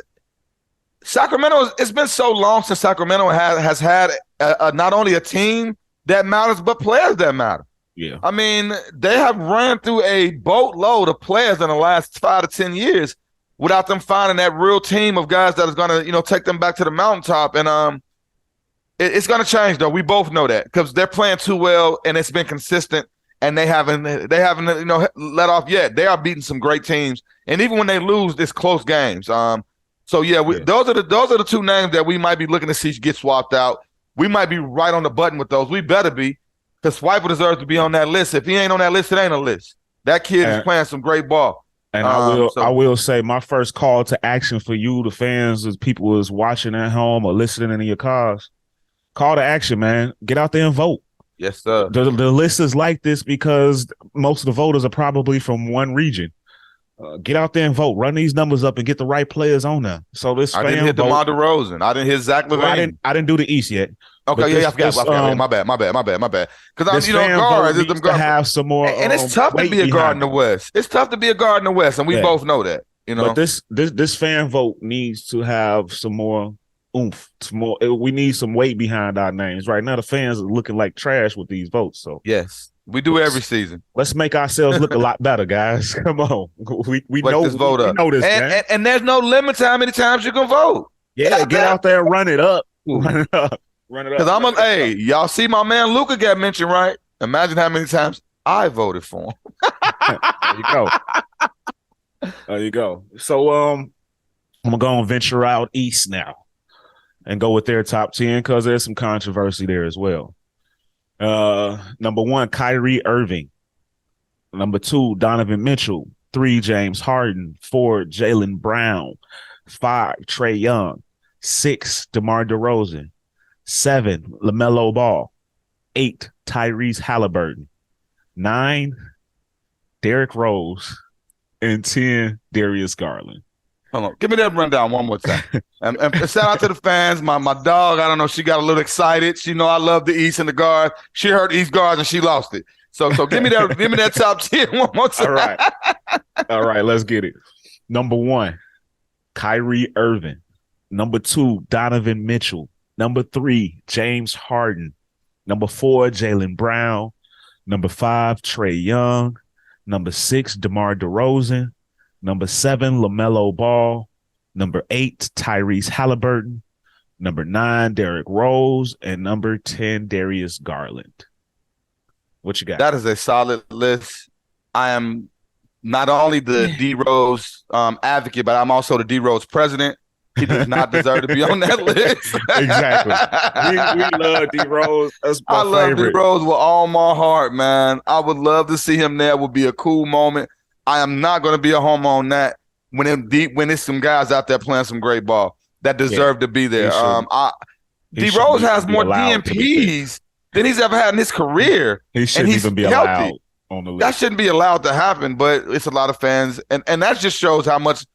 Sacramento. It's been so long since Sacramento has had not only a team that matters, but players that matter. Yeah, I mean they have ran through a boatload of players in the last 5 to 10 years without them finding that real team of guys that is going to take them back to the mountaintop. And it's going to change, though. We both know that because they're playing too well, and it's been consistent, and they haven't let off yet. They are beating some great teams, and even when they lose, it's close games. Those are the 2 names that we might be looking to see get swapped out. We might be right on the button with those. We better be, because Swiper deserves to be on that list. If he ain't on that list, it ain't a list. That kid is playing some great ball. And I will say my first call to action for you, the fans, as people is watching at home or listening in your cars. Call to action, man. Get out there and vote. Yes, sir. The list is like this because most of the voters are probably from one region. Get out there and vote. Run these numbers up and get the right players on there. So this I didn't hit DeMar DeRozan. I didn't hit Zach LaVine. I didn't do the East yet. Okay, I forgot. My bad. Because guards them to have some more. And it's tough to be a guard in the West. It's tough to be a guard in the West, and we both know that. But this fan vote needs to have some more oomph. We need some weight behind our names. Right now, the fans are looking like trash with these votes. So yes, we do every season. Let's make ourselves look a lot better, guys. Come on, we know this vote up. We know this, and there's no limit to how many times you can vote. Yeah, get out there and run it up. Run it up. Run it Because up. hey, y'all see my man Luka get mentioned, right? Imagine how many times I voted for him. There you go. There you go. So I'm gonna go and venture out east now and go with their top 10 because there's some controversy there as well. Number 1, Kyrie Irving. Number 2, Donovan Mitchell. 3, James Harden. 4, Jaylen Brown. 5, Trae Young. 6, DeMar DeRozan. 7, LaMelo Ball. 8, Tyrese Halliburton. 9, Derrick Rose. And 10, Darius Garland. Hold on. Give me that rundown one more time. and shout out to the fans. My dog, I don't know, she got a little excited. She know I love the East and the guards. She heard East guards and she lost it. So give me that top 10 one more time. All right, let's get it. Number 1, Kyrie Irving. Number 2, Donovan Mitchell. Number 3, James Harden. Number 4, Jaylen Brown. Number 5, Trae Young. Number 6, DeMar DeRozan. Number 7, LaMelo Ball. Number 8, Tyrese Halliburton. Number 9, Derrick Rose. And number 10, Darius Garland. What you got? That is a solid list. I am not only the D Rose advocate, but I'm also the D Rose president. He does not deserve to be on that list. Exactly. We love D Rose. I love D Rose with all my heart, man. I would love to see him there. Would be a cool moment. I am not going to be a homer on that when there's some guys out there playing some great ball that deserve to be there. D Rose has more DMPs than he's ever had in his career. He shouldn't even be allowed on the list. That shouldn't be allowed to happen, but it's a lot of fans, and that just shows how much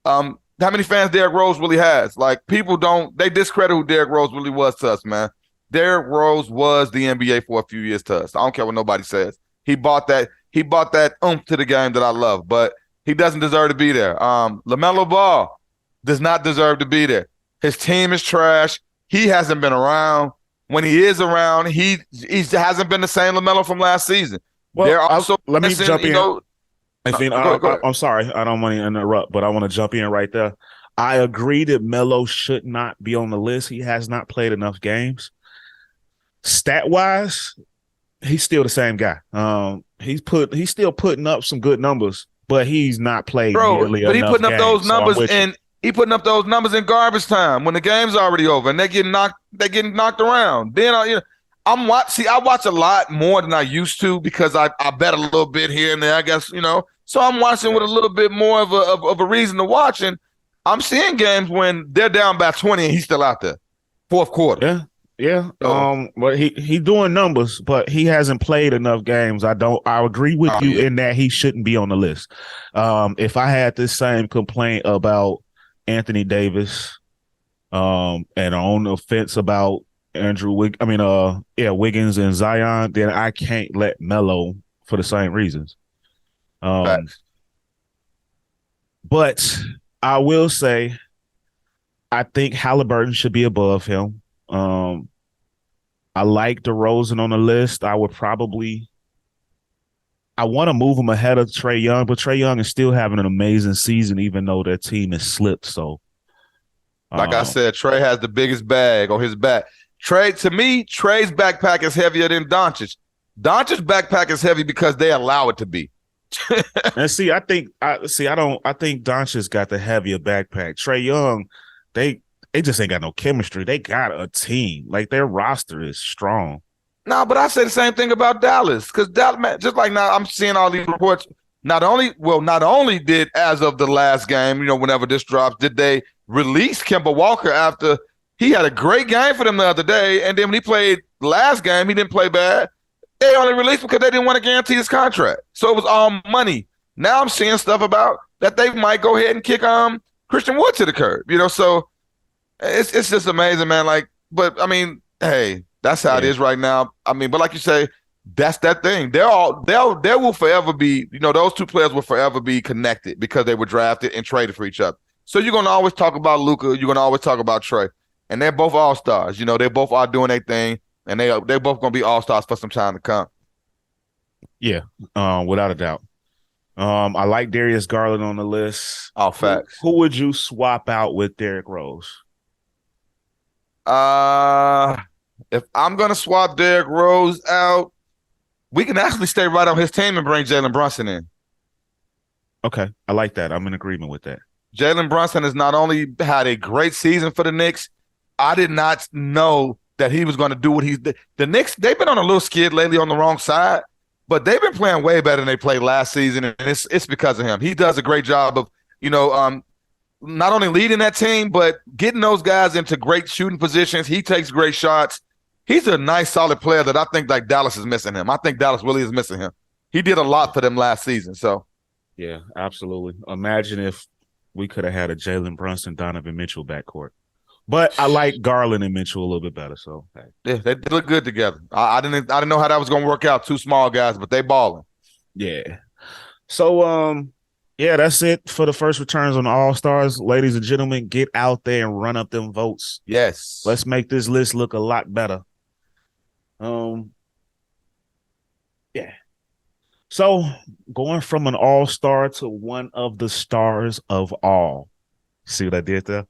how many fans Derrick Rose really has. Like, people they discredit who Derrick Rose really was to us, man. Derrick Rose was the NBA for a few years to us. I don't care what nobody says. He bought that oomph to the game that I love, but he doesn't deserve to be there. LaMelo Ball does not deserve to be there. His team is trash. He hasn't been around. When he is around, he hasn't been the same LaMelo from last season. Well, let me jump in. I'm sorry, I don't want to interrupt, but I want to jump in right there. I agree that Melo should not be on the list. He has not played enough games. Stat-wise, he's still the same guy. He's still putting up some good numbers, but he's not played nearly enough. But he putting up those numbers he putting up those numbers in garbage time when the game's already over and they're getting knocked around. Then I watch a lot more than I used to because I bet a little bit here and there, I guess, So I'm watching with a little bit more of a reason to watch, and I'm seeing games when they're down by 20 and he's still out there. Fourth quarter. Yeah. But he doing numbers, but he hasn't played enough games. I agree with you in that he shouldn't be on the list. If I had this same complaint about Anthony Davis, and on the fence about Wiggins and Zion, then I can't let Melo for the same reasons. But I will say, I think Halliburton should be above him. I like DeRozan on the list. I want to move him ahead of Trae Young, but Trae Young is still having an amazing season, even though their team has slipped. So, like I said, Trae has the biggest bag on his back. To me, Trae's backpack is heavier than Doncic's. Doncic's backpack is heavy because they allow it to be. And I think Doncic's got the heavier backpack. Trae Young, they just ain't got no chemistry. They got a team. Like, their roster is strong. No, but I say the same thing about Dallas, because Dallas, man, just like now, I'm seeing all these reports. Not only did, as of the last game, whenever this drops, did they release Kemba Walker after he had a great game for them the other day, and then when he played last game, he didn't play bad. They only released him because they didn't want to guarantee his contract. So it was all money. Now I'm seeing stuff about that they might go ahead and kick Christian Wood to the curb. So it's just amazing, man. Like, but I mean, hey, that's how it is right now. I mean, but like you say, that's that thing. There will forever be, those two players will forever be connected because they were drafted and traded for each other. So you're gonna always talk about Luka, you're gonna always talk about Trae. And they're both all-stars. They both are doing their thing, and they're both going to be all-stars for some time to come. Yeah, without a doubt. I like Darius Garland on the list. All facts. Who would you swap out with Derrick Rose? If I'm gonna swap Derrick Rose out, we can actually stay right on his team and bring Jalen Brunson in. Okay, I like that. I'm in agreement with that. Jalen Brunson has not only had a great season for the Knicks, I did not know that he was going to do what he's. The Knicks, they've been on a little skid lately on the wrong side, but they've been playing way better than they played last season, and it's because of him. He does a great job of, not only leading that team, but getting those guys into great shooting positions. He takes great shots. He's a nice, solid player that I think like Dallas is missing him. I think Dallas really is missing him. He did a lot for them last season. So yeah, absolutely. Imagine if we could have had a Jalen Brunson, Donovan Mitchell backcourt. But I like Garland and Mitchell a little bit better. So hey. Yeah, they look good together. I didn't know how that was going to work out. Two small guys, but they balling. Yeah. So yeah, that's it for the first returns on the All-Stars. Ladies and gentlemen, get out there and run up them votes. Yes. Let's make this list look a lot better. Yeah. So going from an all-star to one of the stars of all. See what I did there?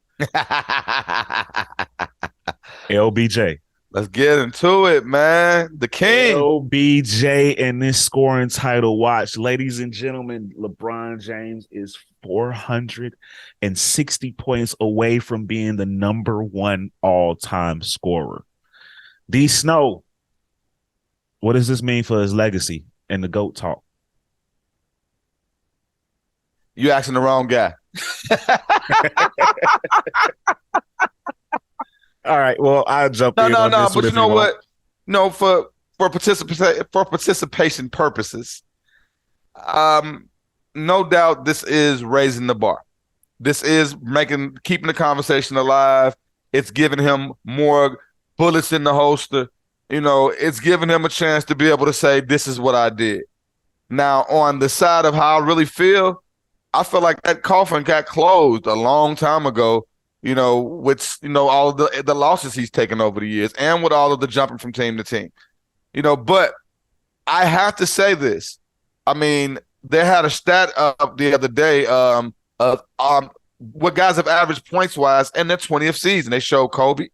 LBJ. Let's get into it, man. The king. LBJ and this scoring title watch. Ladies and gentlemen, LeBron James is 460 points away from being the number one all-time scorer. D Snow, what does this mean for his legacy and the GOAT talk? You asking the wrong guy. All right. Well, I'll jump in. No. But you know what? No, for participation purposes, no doubt this is raising the bar. This is keeping the conversation alive. It's giving him more bullets in the holster. It's giving him a chance to be able to say, "This is what I did." Now, on the side of how I really feel, I feel like that coffin got closed a long time ago, with all of the losses he's taken over the years and with all of the jumping from team to team. But I have to say this. I mean, they had a stat up the other day of what guys have averaged points-wise in their 20th season. They showed Kobe,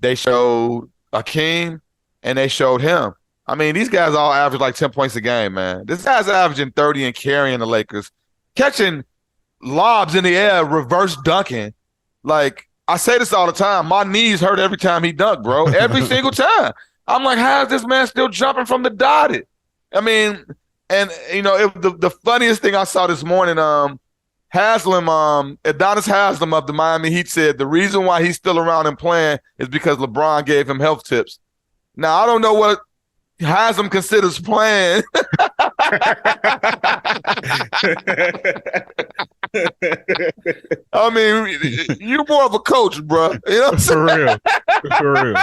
they showed Akeem, and they showed him. I mean, these guys all average like 10 points a game, man. This guy's averaging 30 and carrying the Lakers, catching lobs in the air, reverse dunking. Like, I say this all the time. My knees hurt every time he dunked, bro. Every single time. I'm like, how is this man still jumping from the dotted? I mean, and, the funniest thing I saw this morning, Adonis Haslam of the Miami Heat said the reason why he's still around and playing is because LeBron gave him health tips. Now, I don't know what Haslam considers playing. I mean, you're more of a coach, bro. You know what I'm saying? For real.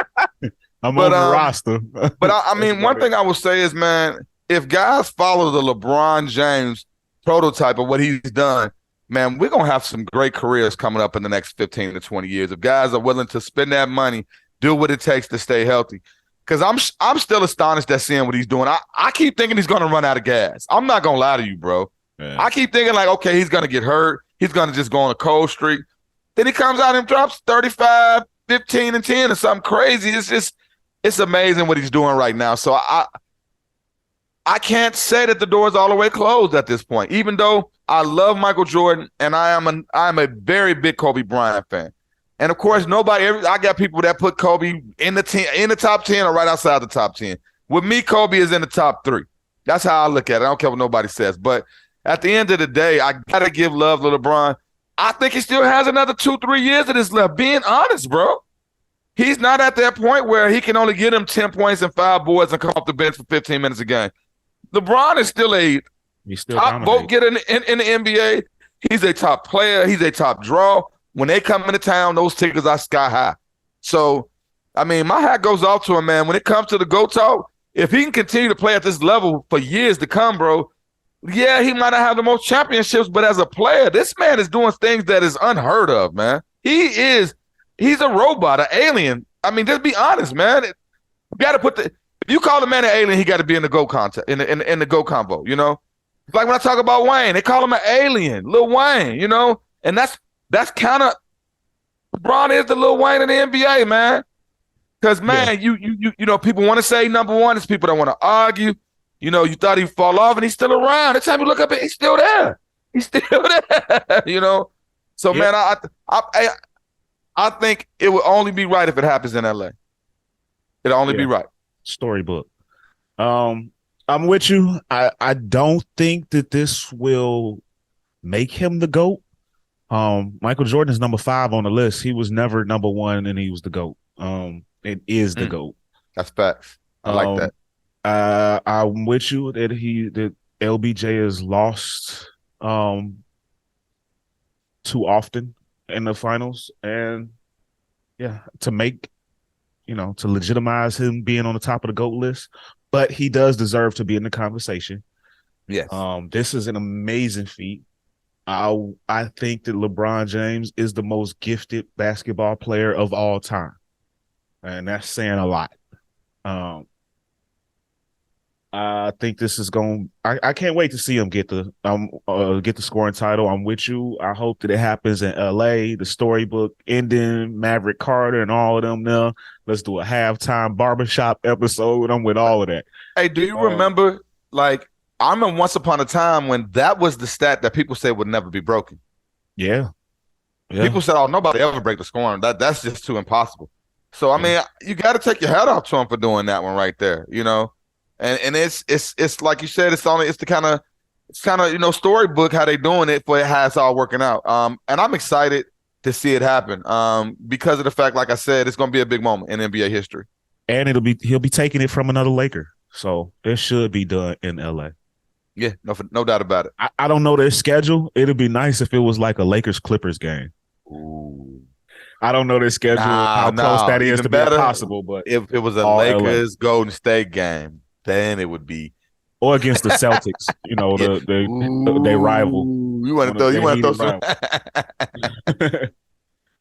I'm on the roster. But I mean, one thing I will say is, man, if guys follow the LeBron James prototype of what he's done, man, we're going to have some great careers coming up in the next 15 to 20 years. If guys are willing to spend that money, do what it takes to stay healthy. Because I'm still astonished at seeing what he's doing. I keep thinking he's going to run out of gas. I'm not going to lie to you, bro. Man. I keep thinking like, okay, he's going to get hurt. He's going to just go on a cold streak. Then he comes out and drops 35, 15, and 10 or something crazy. It's amazing what he's doing right now. So I can't say that the door is all the way closed at this point, even though I love Michael Jordan and I am a very big Kobe Bryant fan. And of course, I got people that put Kobe in the top 10 or right outside the top 10. With me, Kobe is in the top 3. That's how I look at it. I don't care what nobody says. But at the end of the day, I got to give love to LeBron. I think he still has another 2-3 years of this left. Being honest, bro. He's not at that point where he can only get him 10 points and 5 boards and come off the bench for 15 minutes a game. LeBron is still top vote getter in the NBA. He's a top player. He's a top draw. When they come into town, those tickets are sky high. So, I mean, my hat goes off to him, man. When it comes to the GOAT talk, if he can continue to play at this level for years to come, bro, yeah, he might not have the most championships, but as a player, this man is doing things that is unheard of, man. He's a robot, an alien. I mean, just be honest, man. You got to if you call the man an alien, he got to be in the GOAT contest, in the GOAT combo, you know? Like when I talk about Wayne, they call him an alien, Lil Wayne, you know? And that's kind of LeBron is the Lil Wayne in the NBA, man. Because man, you know, people want to say number one. It's people that want to argue. You know, you thought he'd fall off, and he's still around. Every time you look up, he's still there. He's still there. You know. So man, I think it would only be right if it happens in LA. It'll only be right. Storybook. I'm with you. I don't think that this will make him the GOAT. Michael Jordan is number 5 on the list. He was never number 1, and he was the GOAT. It is the GOAT. That's facts. I like that. I'm with you that LBJ is lost too often in the finals, and to legitimize him being on the top of the GOAT list, but he does deserve to be in the conversation. Yes. This is an amazing feat. I think that LeBron James is the most gifted basketball player of all time, and that's saying a lot. I think this is going. I can't wait to see him get the scoring title. I'm with you. I hope that it happens in LA. The storybook ending, Maverick Carter, and all of them. Now, let's do a halftime barbershop episode. I'm with all of that. Hey, do you remember? Like, I remember once upon a time when that was the stat that people said would never be broken. Yeah. People said, "Oh, nobody ever break the scoring. That's just too impossible." So I mean, you got to take your hat off to him for doing that one right there. You know. And it's like you said, it's the kind of you know, storybook how they doing it for how it's all working out. And I'm excited to see it happen. Because of the fact, like I said, it's gonna be a big moment in NBA history. And he'll be taking it from another Laker. So it should be done in LA. Yeah, no doubt about it. I don't know their schedule. It'd be nice if it was like a Lakers Clippers game. Ooh. I don't know their schedule, how close that is to be possible, but if it was a Lakers Golden State game, then it would be, or against the Celtics, you know, they rival. You want to throw some.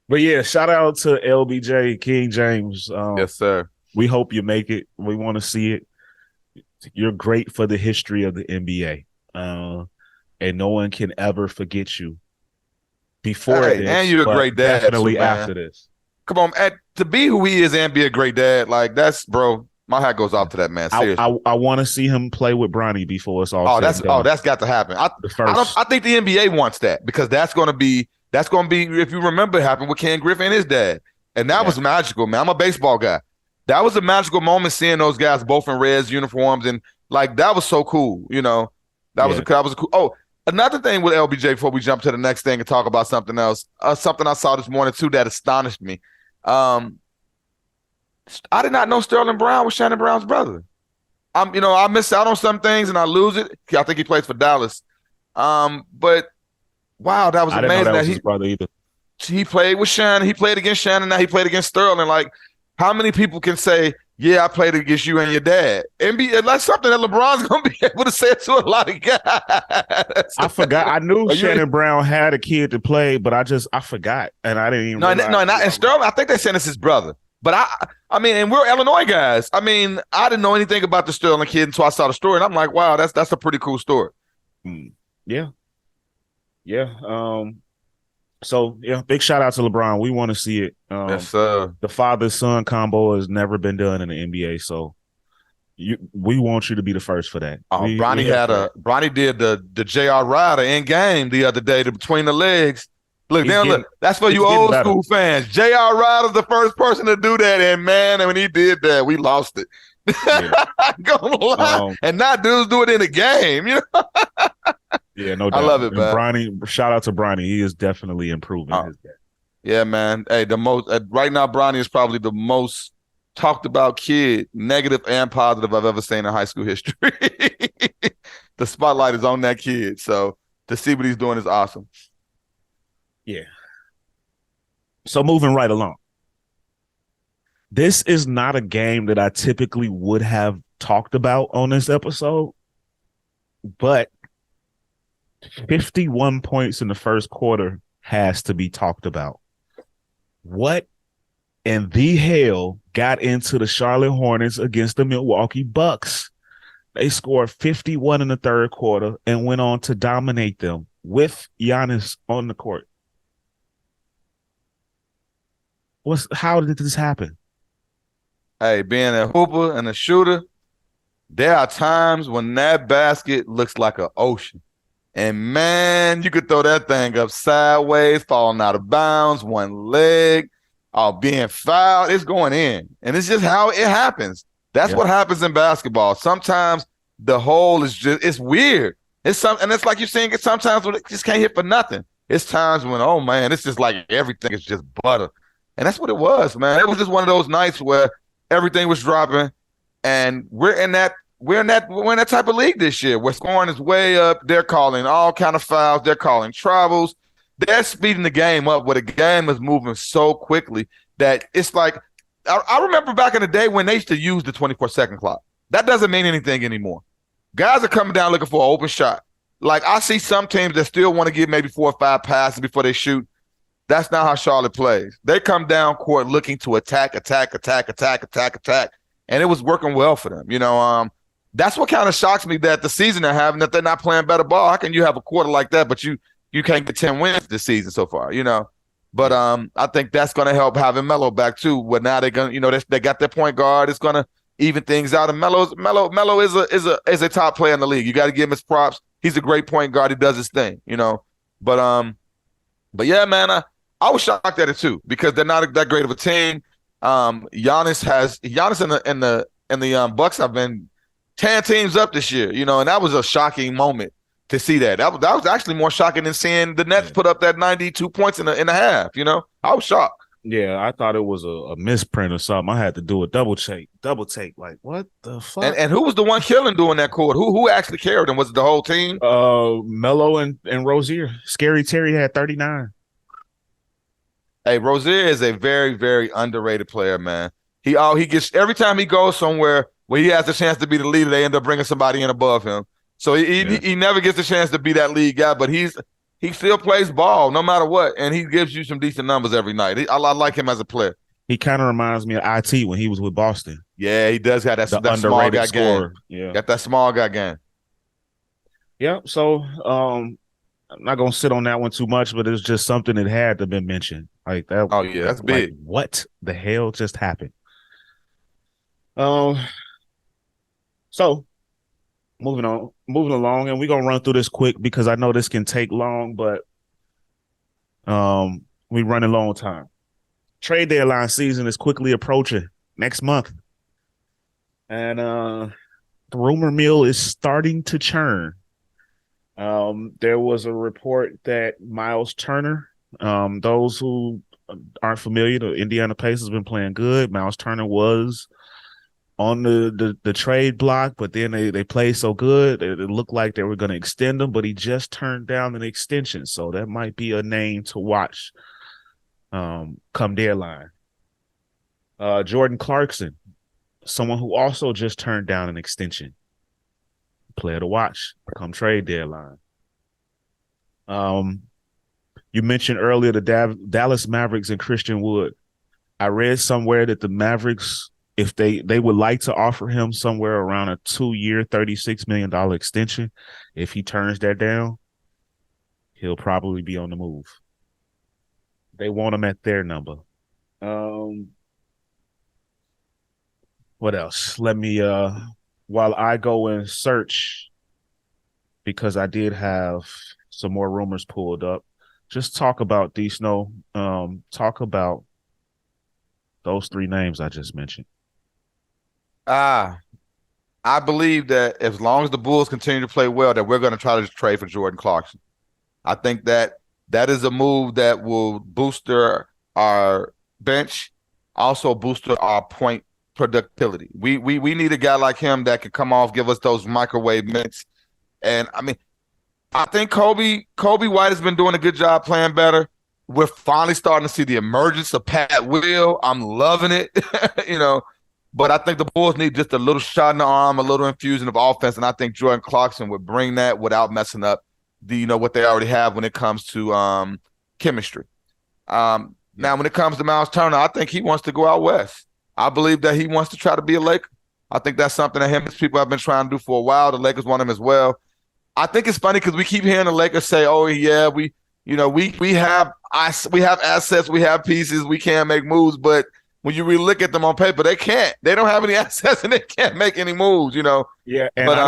But yeah, shout out to LBJ, King James. Yes, sir. We hope you make it. We want to see it. You're great for the history of the NBA, and no one can ever forget you before this. And you're a great dad. Definitely after this. Come on, to be who he is and be a great dad, like that's, bro. My hat goes off to that man. Seriously. I want to see him play with Bronny before it's all. That's got to happen. I think the NBA wants that, because that's going to be if you remember, it happened with Ken Griffey and his dad, and that was magical, man. I'm a baseball guy. That was a magical moment seeing those guys both in Reds uniforms, and like that was so cool. You know, that was a cool. Oh, another thing with LBJ before we jump to the next thing and talk about something else. Something I saw this morning too that astonished me. I did not know Sterling Brown was Shannon Brown's brother. I miss out on some things and I lose it. I think he plays for Dallas. But wow, that was amazing. I didn't know that was his brother either. He played with Shannon. He played against Shannon. Now he played against Sterling. Like, how many people can say, "Yeah, I played against you and your dad"? That's something that LeBron's gonna be able to say to a lot of guys. I forgot. I knew Shannon Brown had a kid to play, but I forgot, and I didn't even. And Sterling. I think they said it's his brother. But I mean, and we're Illinois guys. I mean, I didn't know anything about the Sterling kid until I saw the story, and I'm like, wow, that's a pretty cool story. Yeah. So big shout out to LeBron. We want to see it. Yes, sir. The father-son combo has never been done in the NBA, so we want you to be the first for that. Bronny did the J.R. Ryder in game the other day, between the legs. Look, that's for you old school fans. J.R. Ryder's the first person to do that, and man, when he did that, we lost it. Gonna lie. And now dudes do it in a game, you know? Yeah, no doubt. I love it, man. Bronny, shout out to Bronny. He is definitely improving his game. Yeah, man. Hey, right now, Bronny is probably the most talked about kid, negative and positive, I've ever seen in high school history. The spotlight is on that kid, so to see what he's doing is awesome. Yeah. So moving right along. This is not a game that I typically would have talked about on this episode, but 51 points in the first quarter has to be talked about. What in the hell got into the Charlotte Hornets against the Milwaukee Bucks? They scored 51 in the third quarter and went on to dominate them with Giannis on the court. How did this happen? Hey, being a hooper and a shooter, there are times when that basket looks like an ocean. And man, you could throw that thing up sideways, falling out of bounds, one leg, being fouled. It's going in. And it's just how it happens. That's Yeah. what happens in basketball. Sometimes the hole is just, it's weird. And it's like you're saying it sometimes when it just can't hit for nothing. It's times when, oh man, it's just like everything is just butter. And that's what it was, man. It was just one of those nights where everything was dropping. And we're in that type of league this year where scoring is way up. They're calling all kind of fouls. They're calling travels. They're speeding the game up where the game is moving so quickly that it's like I remember back in the day when they used to use the 24-second clock. That doesn't mean anything anymore. Guys are coming down looking for an open shot. Like I see some teams that still want to give maybe 4 or 5 passes before they shoot. That's not how Charlotte plays. They come down court looking to attack, and it was working well for them. That's what kind of shocks me that the season they're having, that they're not playing better ball. How can you have a quarter like that, but you can't get 10 wins this season so far, But I think that's going to help having Melo back too. Where now they're going to, they got their point guard. It's going to even things out. And Melo is a top player in the league. You got to give him his props. He's a great point guard. He does his thing, But yeah, man, I was shocked at it too because they're not that great of a team. Giannis in the Bucks have been 10 teams up this year, and that was a shocking moment to see that. That was actually more shocking than seeing the Nets put up that 92 points in a half. I was shocked. Yeah, I thought it was a misprint or something. I had to do a double take. Like, what the fuck? And who was the one killing doing that court? Who actually carried them? Was it the whole team? Melo and Rozier. Scary Terry had 39. Hey, Rozier is a very, very underrated player, man. He gets every time he goes somewhere where he has a chance to be the leader, they end up bringing somebody in above him. So he never gets a chance to be that lead guy, but he still plays ball no matter what, and he gives you some decent numbers every night. I like him as a player. He kind of reminds me of IT when he was with Boston. Yeah, he does have that small guy scorer. game. Yeah, got that small guy game. Yeah, so I'm not gonna sit on that one too much, but it's just something that had to be mentioned. Like that. Oh yeah, that's big. What the hell just happened? So moving along, and we're gonna run through this quick because I know this can take long, but we running long time. Trade deadline season is quickly approaching next month, and the rumor mill is starting to churn. There was a report that Miles Turner, those who aren't familiar, the Indiana Pacers have been playing good. Miles Turner was on the trade block, but then they played so good, it looked like they were going to extend him, but he just turned down an extension. So that might be a name to watch come deadline. Jordan Clarkson, someone who also just turned down an extension. Player to watch come trade deadline. You mentioned earlier the Dallas Mavericks and Christian Wood. I read somewhere that the Mavericks, if they would like to offer him somewhere around a 2-year, $36 million extension, if he turns that down, he'll probably be on the move. They want him at their number. What else? Let me while I go and search, because I did have some more rumors pulled up, just talk about D Snow. Talk about those 3 names I just mentioned. I believe that as long as the Bulls continue to play well, that we're going to try to trade for Jordan Clarkson. I think that is a move that will boost our bench, also boost our point productivity. We need a guy like him that can come off, give us those microwave minutes. And I mean, I think Kobe White has been doing a good job playing better. We're finally starting to see the emergence of Pat Will. I'm loving it, But I think the Bulls need just a little shot in the arm, a little infusion of offense, and I think Jordan Clarkson would bring that without messing up what they already have when it comes to chemistry. Now, when it comes to Miles Turner, I think he wants to go out west. I believe that he wants to try to be a Laker. I think that's something that him and his people have been trying to do for a while. The Lakers want him as well. I think it's funny because we keep hearing the Lakers say, "Oh yeah, we have assets, we have pieces, we can't make moves," but when you really look at them on paper, they can't. They don't have any assets and they can't make any moves. Yeah, and But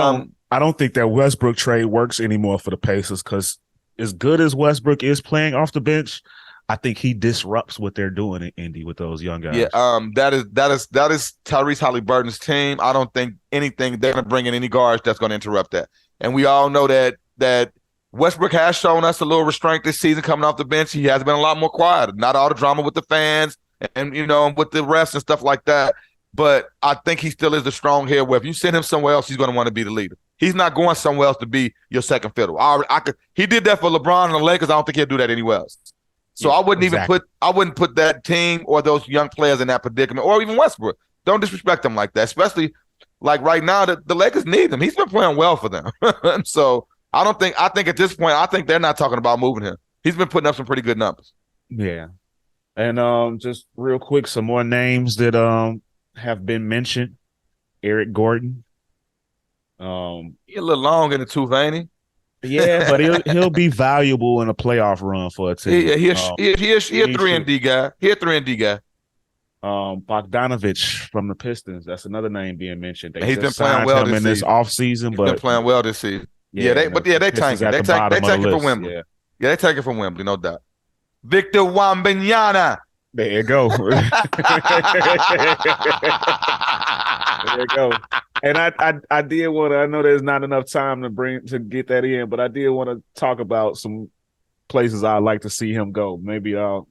I don't think that Westbrook trade works anymore for the Pacers because as good as Westbrook is playing off the bench, I think he disrupts what they're doing in Indy with those young guys. yeah, that is Tyrese Halliburton's team. I don't think anything they're gonna bring in any guards that's gonna interrupt that. And we all know that Westbrook has shown us a little restraint this season coming off the bench. He has been a lot more quiet. Not all the drama with the fans and with the refs and stuff like that. But I think he still is the strong head where if you send him somewhere else, he's going to want to be the leader. He's not going somewhere else to be your second fiddle. He did that for LeBron and the Lakers. I don't think he'll do that anywhere else. So Yeah, I wouldn't exactly. even put that team or those young players in that predicament, or even Westbrook. Don't disrespect them like that, especially like right now. The Lakers need him. He's been playing well for them. So I think at this point, I think they're not talking about moving him. He's been putting up some pretty good numbers. Yeah. And just real quick, some more names that have been mentioned. Eric Gordon. He's a little long in the tooth, ain't he? Yeah, but he'll be valuable in a playoff run for a team. He a 3-and-D guy. He a 3-and-D guy. Bogdanovich from the Pistons. That's another name being mentioned. He's been playing well in this offseason, He's but been playing well this season. yeah, they tank it. They take it for Wembley. Yeah. Yeah, they take it from Wembley, no doubt. Victor Wembanyama. There you go. There you go. And I did want to. I know there's not enough time to get that in, but I did want to talk about some places I'd like to see him go. Maybe I'll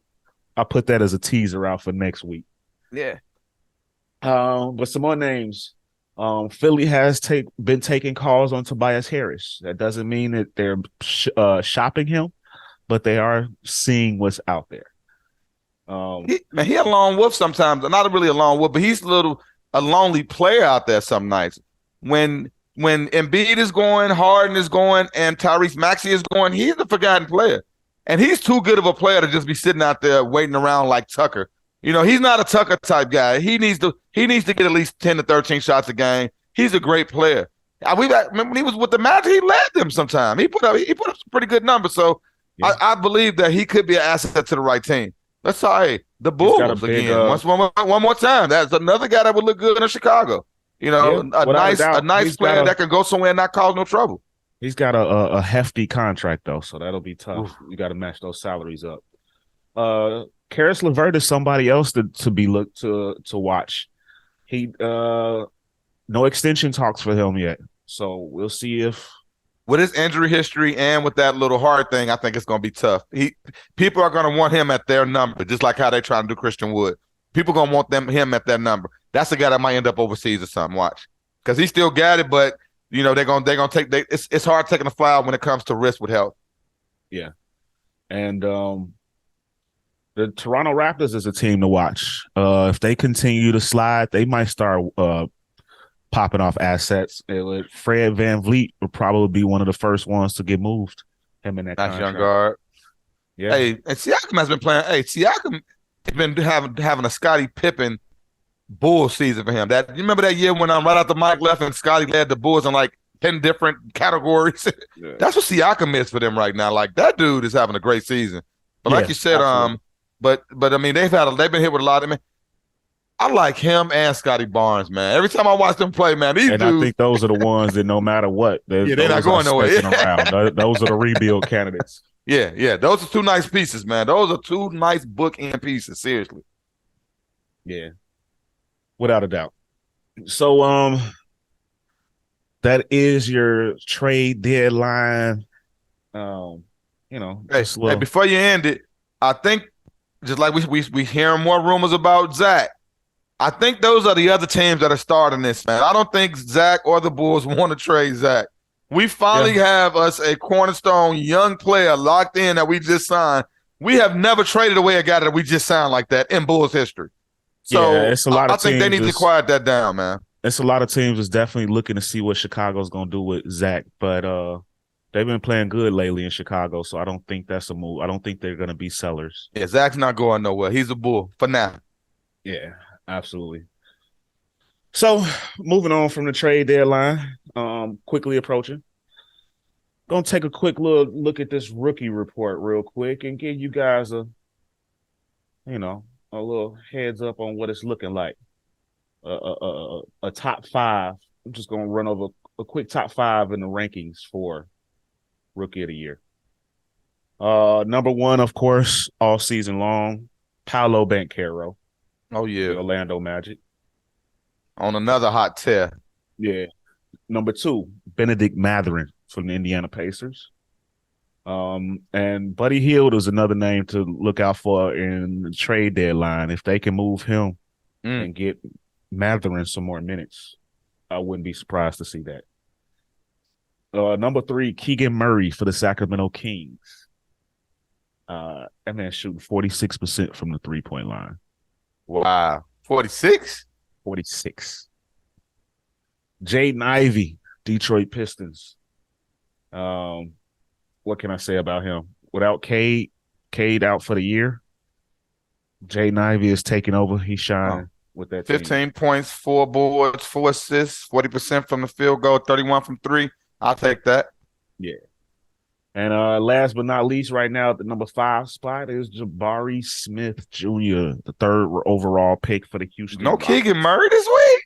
put that as a teaser out for next week. Yeah. But some more names. Philly has been taking calls on Tobias Harris. That doesn't mean that they're shopping him, but they are seeing what's out there. He a lone wolf sometimes. Not really a lone wolf, but he's a lonely player out there some nights. When Embiid is going, Harden is going, and Tyrese Maxey is going, he's the forgotten player. And he's too good of a player to just be sitting out there waiting around like Tucker. He's not a Tucker type guy. He needs to get at least 10 to 13 shots a game. He's a great player. Remember when he was with the Magic, he led them sometime. He put up some pretty good numbers. So yeah. I believe that he could be an asset to the right team. Let's say the Bulls again. One more time. That's another guy that would look good in Chicago. A nice player that can go somewhere and not cause no trouble. He's got a hefty contract though, so that'll be tough. Oof. You got to match those salaries up. Karis LeVert is somebody else to be looked to watch. He no extension talks for him yet, so we'll see if with his injury history and with that little heart thing, I think it's going to be tough. People are going to want him at their number, just like how they try to do Christian Wood. People going to want him at their number. That's a guy that might end up overseas or something. Watch, because he still got it, but they're gonna take. It's hard taking a fly when it comes to risk with health. Yeah, and the Toronto Raptors is a team to watch. If they continue to slide, they might start popping off assets. Fred VanVleet would probably be one of the first ones to get moved. Him in that nice young guard. Yeah. Hey, and Siakam has been playing. Hey, Siakam has been having a Scottie Pippen Bull season for him. You remember that year when right after Mike left and Scottie led the Bulls in like 10 different categories? Yeah. That's what Siakam is for them right now. Like that dude is having a great season. But like you said, absolutely. But I mean they've been hit with a lot. I mean, I like him and Scotty Barnes, man. Every time I watch them play, man, these dudes. I think those are the ones that no matter what, they're not going nowhere. Around. Those are the rebuild candidates. Yeah. Those are two nice pieces, man. Those are two nice bookend pieces, seriously. Yeah. Without a doubt. So that is your trade deadline. Hey, before you end it, I think just like we hearing more rumors about Zach. I think those are the other teams that are starting this, man. I don't think Zach or the Bulls want to trade Zach. We finally have us a cornerstone young player locked in that we just signed. We have never traded away a guy that we just signed like that in Bulls history. So it's a lot I think they need to quiet that down, man. It's a lot of teams that's definitely looking to see what Chicago's going to do with Zach, but they've been playing good lately in Chicago, so I don't think that's a move. I don't think they're going to be sellers. Yeah, Zach's not going nowhere. He's a Bull for now. Yeah, absolutely. So, moving on from the trade deadline, quickly approaching. Going to take a quick look at this rookie report real quick and give you guys a little heads up on what it's looking like. A top five. I'm just gonna run over a quick top five in the rankings for Rookie of the Year. Number one, of course, all season long, Paolo Banchero, Oh the yeah, Orlando Magic. on another hot tear. Yeah. Number two, Benedict Mathurin from the Indiana Pacers. And Buddy Hield is another name to look out for in the trade deadline. If they can move him and get Mathurin some more minutes, I wouldn't be surprised to see that. Number three, Keegan Murray for the Sacramento Kings. That man shooting 46% from the 3-point line. Wow, 46. 46. Jaden Ivey, Detroit Pistons. What can I say about him? Without Cade out for the year, Jaden Ivey is taking over. He's shining with that 15 team. points, 4 boards, 4 assists, 40% from the field goal, 31 from 3. I'll take that. Yeah. And last but not least, right now, the number 5 spot is Jabari Smith Jr., the 3rd overall pick for the Houston No Rockets. Keegan Murray this week?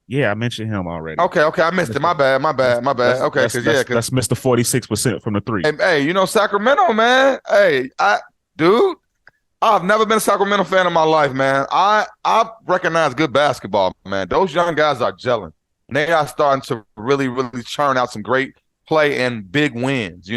Yeah, I mentioned him already. Okay, I missed it. My bad. Okay, that's Mr. 46% from the 3. Hey, Sacramento, man. Hey, dude, I've never been a Sacramento fan in my life, man. I recognize good basketball, man. Those young guys are gelling. And they are starting to really, really churn out some great play and big wins,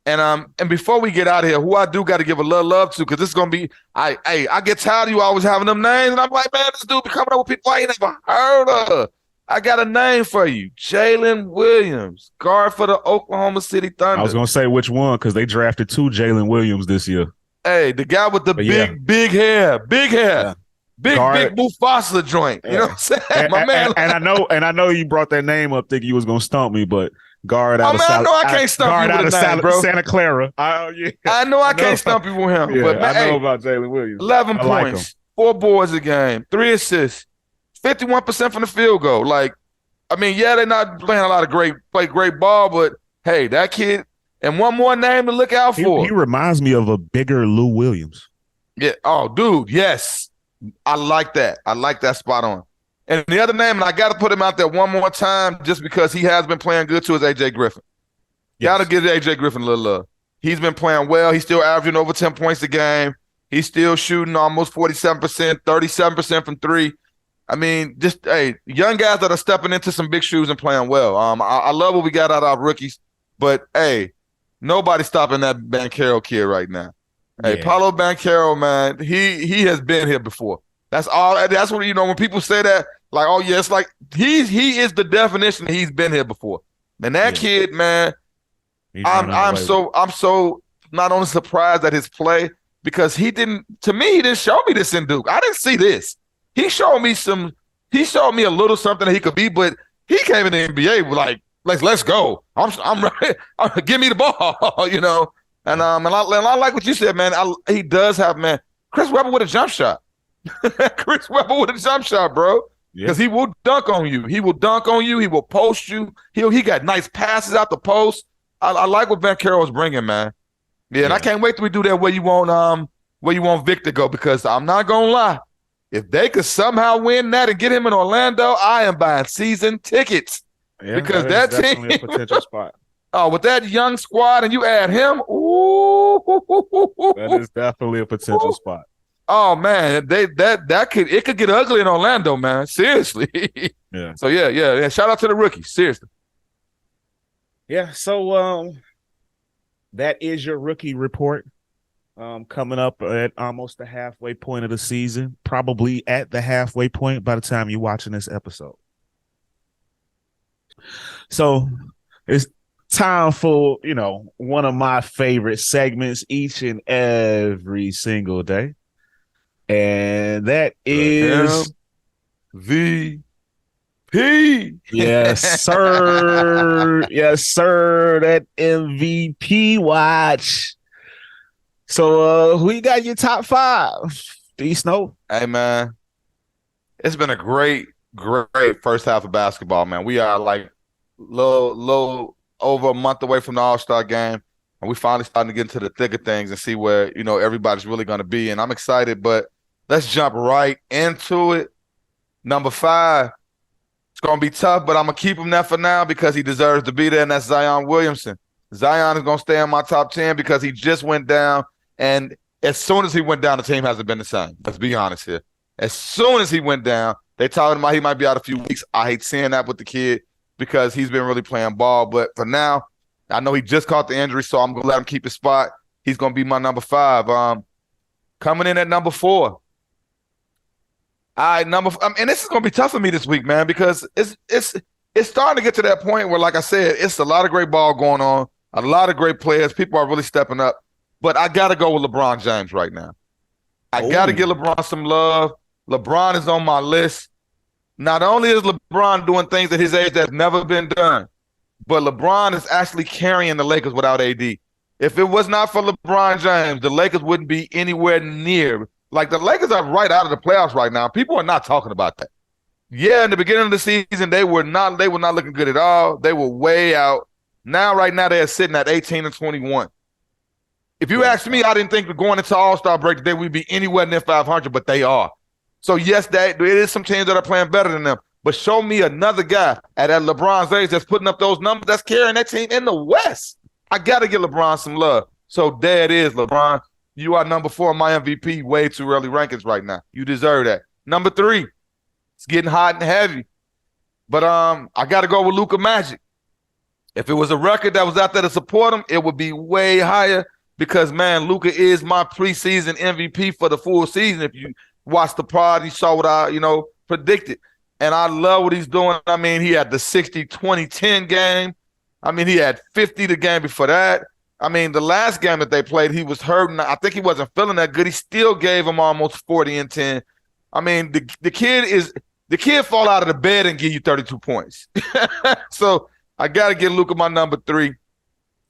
And before we get out of here, who I do got to give a little love to, because this is gonna be, I get tired of you always having them names, and I'm like, man, this dude be coming up with people I ain't never heard of. I got a name for you, Jalen Williams, guard for the Oklahoma City Thunder. I was gonna say which one because they drafted 2 Jalen Williams this year. Hey, the guy with the big hair, yeah. big Mufasa joint. You know what I'm saying, my man? And I know you brought that name up thinking you was gonna stump me, but guard out of I can't stump you with a name, bro. Santa Clara. Yeah. I know I can't stump you with him. Yeah, but man, I know about Jalen Williams. 11 points, 4 boards a game, 3 assists, 51% from the field goal. Like, I mean, yeah, they're not playing a lot of great ball, but hey, that kid, and one more name to look out for. He reminds me of a bigger Lou Williams. Yeah. Oh, dude, yes. I like that. I like that spot on. And the other name, and I got to put him out there one more time just because he has been playing good too, is A.J. Griffin. Yes. Got to give A.J. Griffin a little love. He's been playing well. He's still averaging over 10 points a game. He's still shooting almost 47%, 37% from 3. I mean, just, young guys that are stepping into some big shoes and playing well. I love what we got out of our rookies, but, hey, nobody's stopping that Banchero kid right now. Yeah. Hey, Paolo Banchero, man, he has been here before. That's all. That's what, when people say that, like, oh yeah, it's like he is the definition. He's been here before. And that kid, man, I'm so not only surprised at his play because he didn't show me this in Duke. I didn't see this. He showed me a little something that he could be, but he came in the NBA with like, let's go. I'm ready. Give me the ball, And I like what you said, man. He does have, man, Chris Webber with a jump shot. Chris Webber with a jump shot, bro. Because he will dunk on you. He will dunk on you. He will post you. He got nice passes out the post. I like what Banchero is bringing, man. Yeah, and I can't wait till we do that where you want Victor go, because I'm not gonna lie. If they could somehow win that and get him in Orlando, I am buying season tickets. Yeah, because that team, a potential spot. Oh, with that young squad and you add him, ooh, that is definitely a potential spot. Oh man, it could get ugly in Orlando, man. Seriously. Yeah. So yeah. Shout out to the rookies. Seriously. Yeah. So that is your rookie report. Coming up at almost the halfway point of the season, probably at the halfway point by the time you're watching this episode. So it's time for, one of my favorite segments each and every single day. And that is MVP. Yes, sir. Yes, sir. That MVP watch. So who you got in your top 5? D Snow? Hey man. It's been a great first half of basketball, man. We are like low over a month away from the All-Star game. And we finally starting to get into the thick of things and see where, everybody's really gonna be. And I'm excited, but Let's jump right into it. Number 5. It's going to be tough, but I'm going to keep him there for now because he deserves to be there, and that's Zion Williamson. Zion is going to stay in my top 10 because he just went down, and as soon as he went down, the team hasn't been the same. Let's be honest here. As soon as he went down, they talking about he might be out a few weeks. I hate seeing that with the kid because he's been really playing ball, but for now, I know he just caught the injury, so I'm going to let him keep his spot. He's going to be my number 5. Coming in at number 4. And this is gonna be tough for me this week, man, because it's starting to get to that point where, like I said, it's a lot of great ball going on, a lot of great players. People are really stepping up, but I gotta go with LeBron James right now. I gotta give LeBron some love. LeBron is on my list. Not only is LeBron doing things at his age that's never been done, but LeBron is actually carrying the Lakers without AD. If it was not for LeBron James, the Lakers wouldn't be anywhere near. Like, the Lakers are right out of the playoffs right now. People are not talking about that. Yeah, in the beginning of the season, they were not looking good at all. They were way out. Right now, they're sitting at 18-21. If you ask me, I didn't think going into All-Star break that they would be anywhere near 500, but they are. So, yes, there is some teams that are playing better than them. But show me another guy at LeBron's age that's putting up those numbers, that's carrying that team in the West. I got to give LeBron some love. So there it is, LeBron. You are number 4 in my MVP, way too early rankings right now. You deserve that. Number 3, it's getting hot and heavy. But I got to go with Luka Magic. If it was a record that was out there to support him, it would be way higher because, man, Luka is my preseason MVP for the full season. If you watch the pod, you saw what I, predicted. And I love what he's doing. I mean, he had the 60-20-10 game. I mean, he had 50 the game before that. I mean, the last game that they played, he was hurting. I think he wasn't feeling that good. He still gave him almost 40 and 10. I mean, the kid fall out of the bed and give you 32 points. So I got to get Luka my number 3.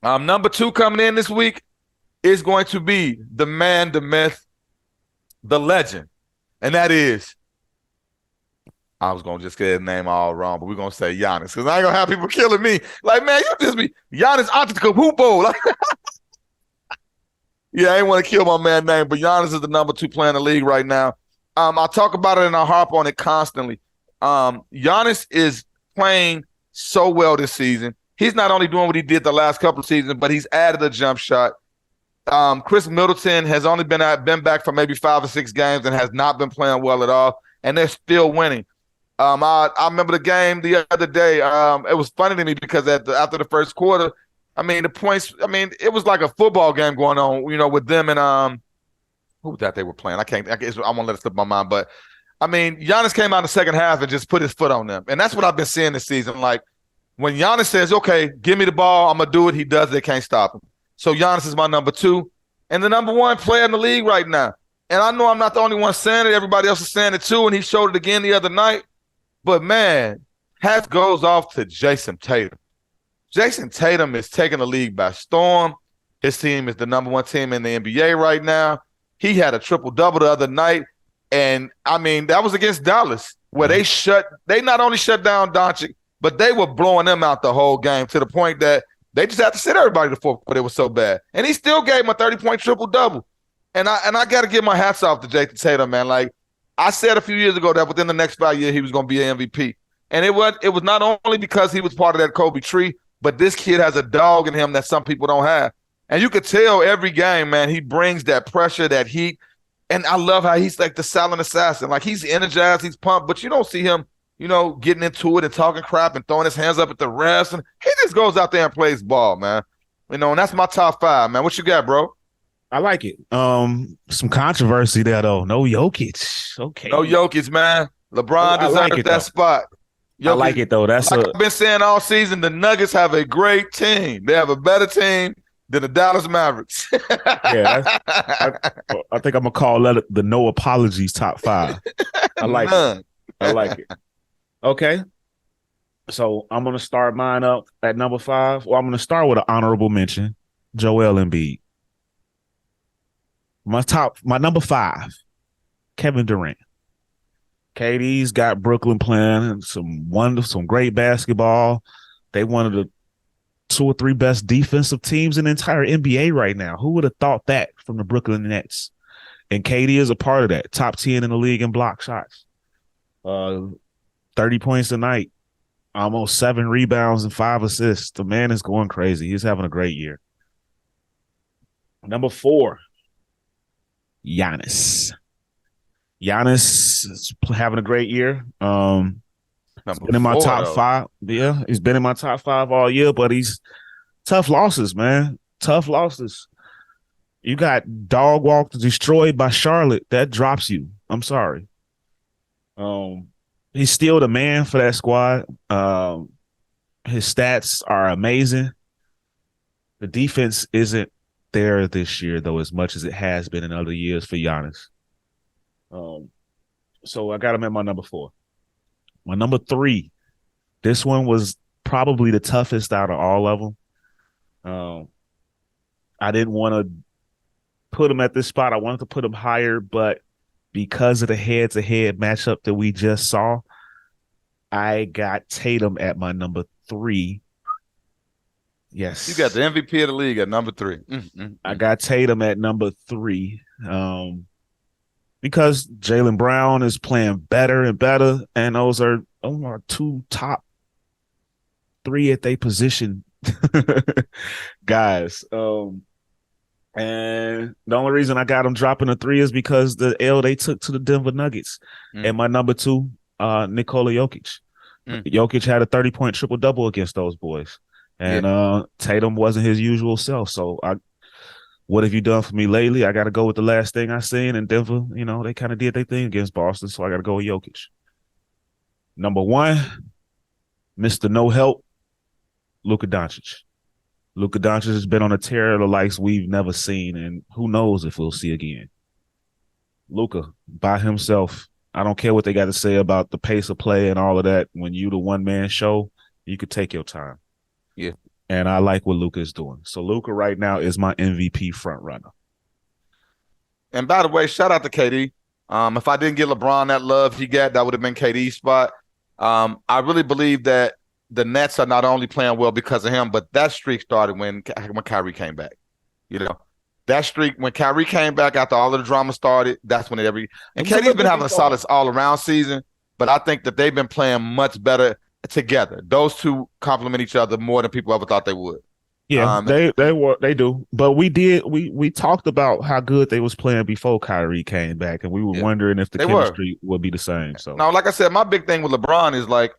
Number 2 coming in this week is going to be the man, the myth, the legend. And that is, I was going to just get his name all wrong, but we're going to say Giannis because I ain't going to have people killing me. Like, man, you just be Giannis Antetokounmpo. Like, yeah, I ain't want to kill my man's name, but Giannis is the number 2 player in the league right now. I talk about it and I harp on it constantly. Giannis is playing so well this season. He's not only doing what he did the last couple of seasons, but he's added a jump shot. Chris Middleton has only been back for maybe 5 or 6 games and has not been playing well at all, and they're still winning. I remember the game the other day. It was funny to me because after the first quarter, I mean, the points, I mean, it was like a football game going on, with them and who was that they were playing? I won't let it slip my mind. But, I mean, Giannis came out in the second half and just put his foot on them. And that's what I've been seeing this season. Like, when Giannis says, okay, give me the ball, I'm going to do it, he does it, they can't stop him. So Giannis is my number 2 and the number 1 player in the league right now. And I know I'm not the only one saying it. Everybody else is saying it too, and he showed it again the other night. But, man, hat goes off to Jason Tatum. Jason Tatum is taking the league by storm. His team is the number 1 team in the NBA right now. He had a triple-double the other night. And, I mean, that was against Dallas, where they not only shut down Doncic, but they were blowing them out the whole game to the point that they just had to sit everybody to the fourth quarter. It was so bad. And he still gave him a 30-point triple-double. And I got to give my hats off to Jason Tatum, man. Like, I said a few years ago that within the next 5 years he was going to be an MVP. And it was not only because he was part of that Kobe tree, but this kid has a dog in him that some people don't have. And you could tell every game, man, he brings that pressure, that heat. And I love how he's like the silent assassin. Like, he's energized, he's pumped, but you don't see him, getting into it and talking crap and throwing his hands up at the refs. And he just goes out there and plays ball, man. And that's my top 5, man. What you got, bro? I like it. Some controversy there, though. No Jokic. Okay. No Jokic, man. LeBron deserves that spot. Jokic, I like it, though. I've been saying all season, the Nuggets have a great team. They have a better team than the Dallas Mavericks. Yeah, I think I'm going to call that the no apologies top 5. I like it. I like it. Okay. So I'm going to start mine up at number 5. Well, I'm going to start with an honorable mention, Joel Embiid. My number 5, Kevin Durant. KD's got Brooklyn playing some great basketball. They one of the 2 or 3 best defensive teams in the entire NBA right now. Who would have thought that from the Brooklyn Nets? And KD is a part of that. Top 10 in the league in block shots. 30 points a night, almost 7 rebounds and 5 assists. The man is going crazy. He's having a great year. Number 4, Giannis. Giannis is having a great year. He's been in my top 5. Yeah, he's been in my top 5 all year, but he's tough losses, man. Tough losses. You got dog walked, destroyed by Charlotte. That drops you. I'm sorry. He's still the man for that squad. His stats are amazing. The defense isn't there this year, though, as much as it has been in other years for Giannis. So I got him at my number 4. My number 3, this one was probably the toughest out of all of them. I didn't want to put him at this spot. I wanted to put him higher, but because of the head-to-head matchup that we just saw, I got Tatum at my number 3. Yes. You got the MVP of the league at number 3. I got Tatum at number 3 because Jaylen Brown is playing better and better, and those are 2 top 3 at their position guys. And the only reason I got them dropping a 3 is because the L they took to the Denver Nuggets. And my number 2, Nikola Jokic. Jokic had a 30-point triple-double against those boys. And Tatum wasn't his usual self. So what have you done for me lately? I got to go with the last thing I seen in Denver. You know, they kind of did their thing against Boston, so I got to go with Jokic. Number 1, Mr. No Help, Luka Doncic. Luka Doncic has been on a tear of the likes we've never seen, and who knows if we'll see again. Luka, by himself, I don't care what they got to say about the pace of play and all of that. When you the one-man show, you could take your time. Yeah. And I like what Luka is doing. So Luka right now is my MVP front runner. And by the way, shout out to KD. If I didn't get LeBron that love he got, that would have been KD's spot. I really believe that the Nets are not only playing well because of him, but that streak started when Kyrie came back. You know, that streak when Kyrie came back after all of the drama started, that's when and KD's been having a solid all-around season, but I think that they've been playing much better together. Those two complement each other more than people ever thought they would. Yeah, they do. But we talked about how good they was playing before Kyrie came back, and we were wondering if the chemistry would be the same. So now, like I said, my big thing with LeBron is like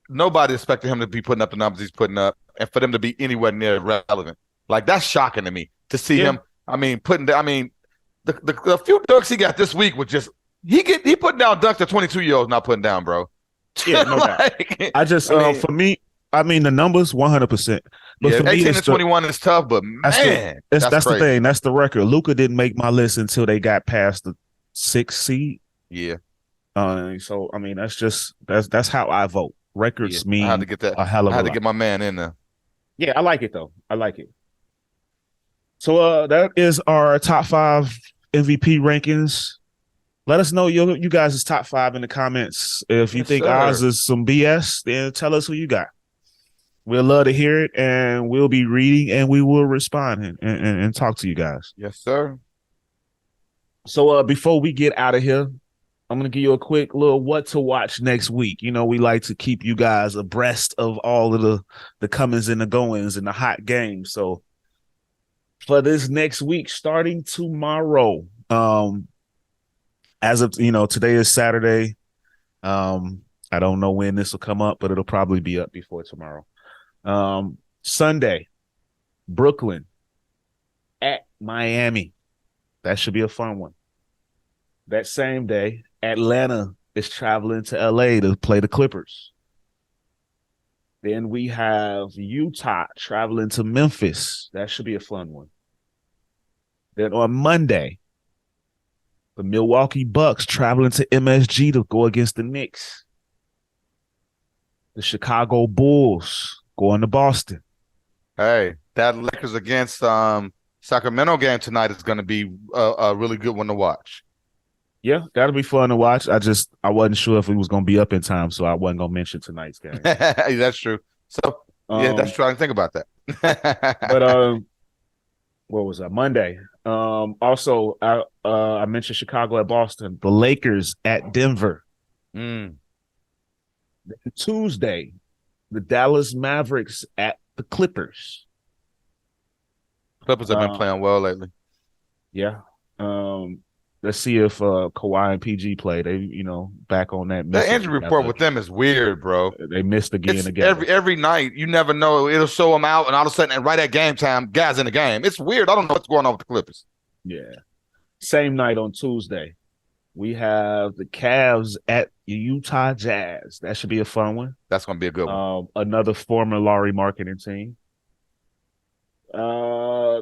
nobody expected him to be putting up the numbers he's putting up, and for them to be anywhere near relevant. Like that's shocking to me to see him. I mean, the few dunks he got this week was just he putting down dunks that 22-year-olds not putting down, bro. Yeah, no doubt. I just for me, I mean the numbers 100%. But for 18 me, to 21 is tough, but man, that's the thing. That's the record. Luka didn't make my list until they got past the 6th seed. Yeah. So I mean, that's how I vote. Records mean I had to get that. A hell of a lot. I had to get my man in there. Yeah, I like it though. I like it. So that is our top 5 MVP rankings. Let us know you guys' top 5 in the comments. If you think ours is some BS, then tell us who you got. We'll love to hear it, and we'll be reading, and we will respond and talk to you guys. Yes, sir. So before we get out of here, I'm going to give you a quick little what to watch next week. You know, we like to keep you guys abreast of all of the comings and the goings and the hot games. So for this next week, starting tomorrow, as of, today is Saturday. I don't know when this will come up, but it'll probably be up before tomorrow. Sunday, Brooklyn at Miami. That should be a fun one. That same day, Atlanta is traveling to LA to play the Clippers. Then we have Utah traveling to Memphis. That should be a fun one. Then on Monday, the Milwaukee Bucks traveling to MSG to go against the Knicks. The Chicago Bulls going to Boston. Hey, that Lakers against Sacramento game tonight is going to be a really good one to watch. Yeah, that'll be fun to watch. I wasn't sure if it was going to be up in time, so I wasn't going to mention tonight's game. That's true. So, yeah, that's true. I didn't think about that. But what was that? Monday, Also, I mentioned Chicago at Boston. The Lakers at Denver. Mm. Tuesday, the Dallas Mavericks at the Clippers. Clippers have been playing well lately. Yeah. Let's see if Kawhi and PG play. They, back on that. The injury report with them is weird, bro. They missed again It's together. every night. You never know. It'll show them out, and all of a sudden, and right at game time, guys in the game. It's weird. I don't know what's going on with the Clippers. Yeah. Same night on Tuesday, we have the Cavs at the Utah Jazz. That should be a fun one. That's going to be a good one. Another former Laurie marketing team.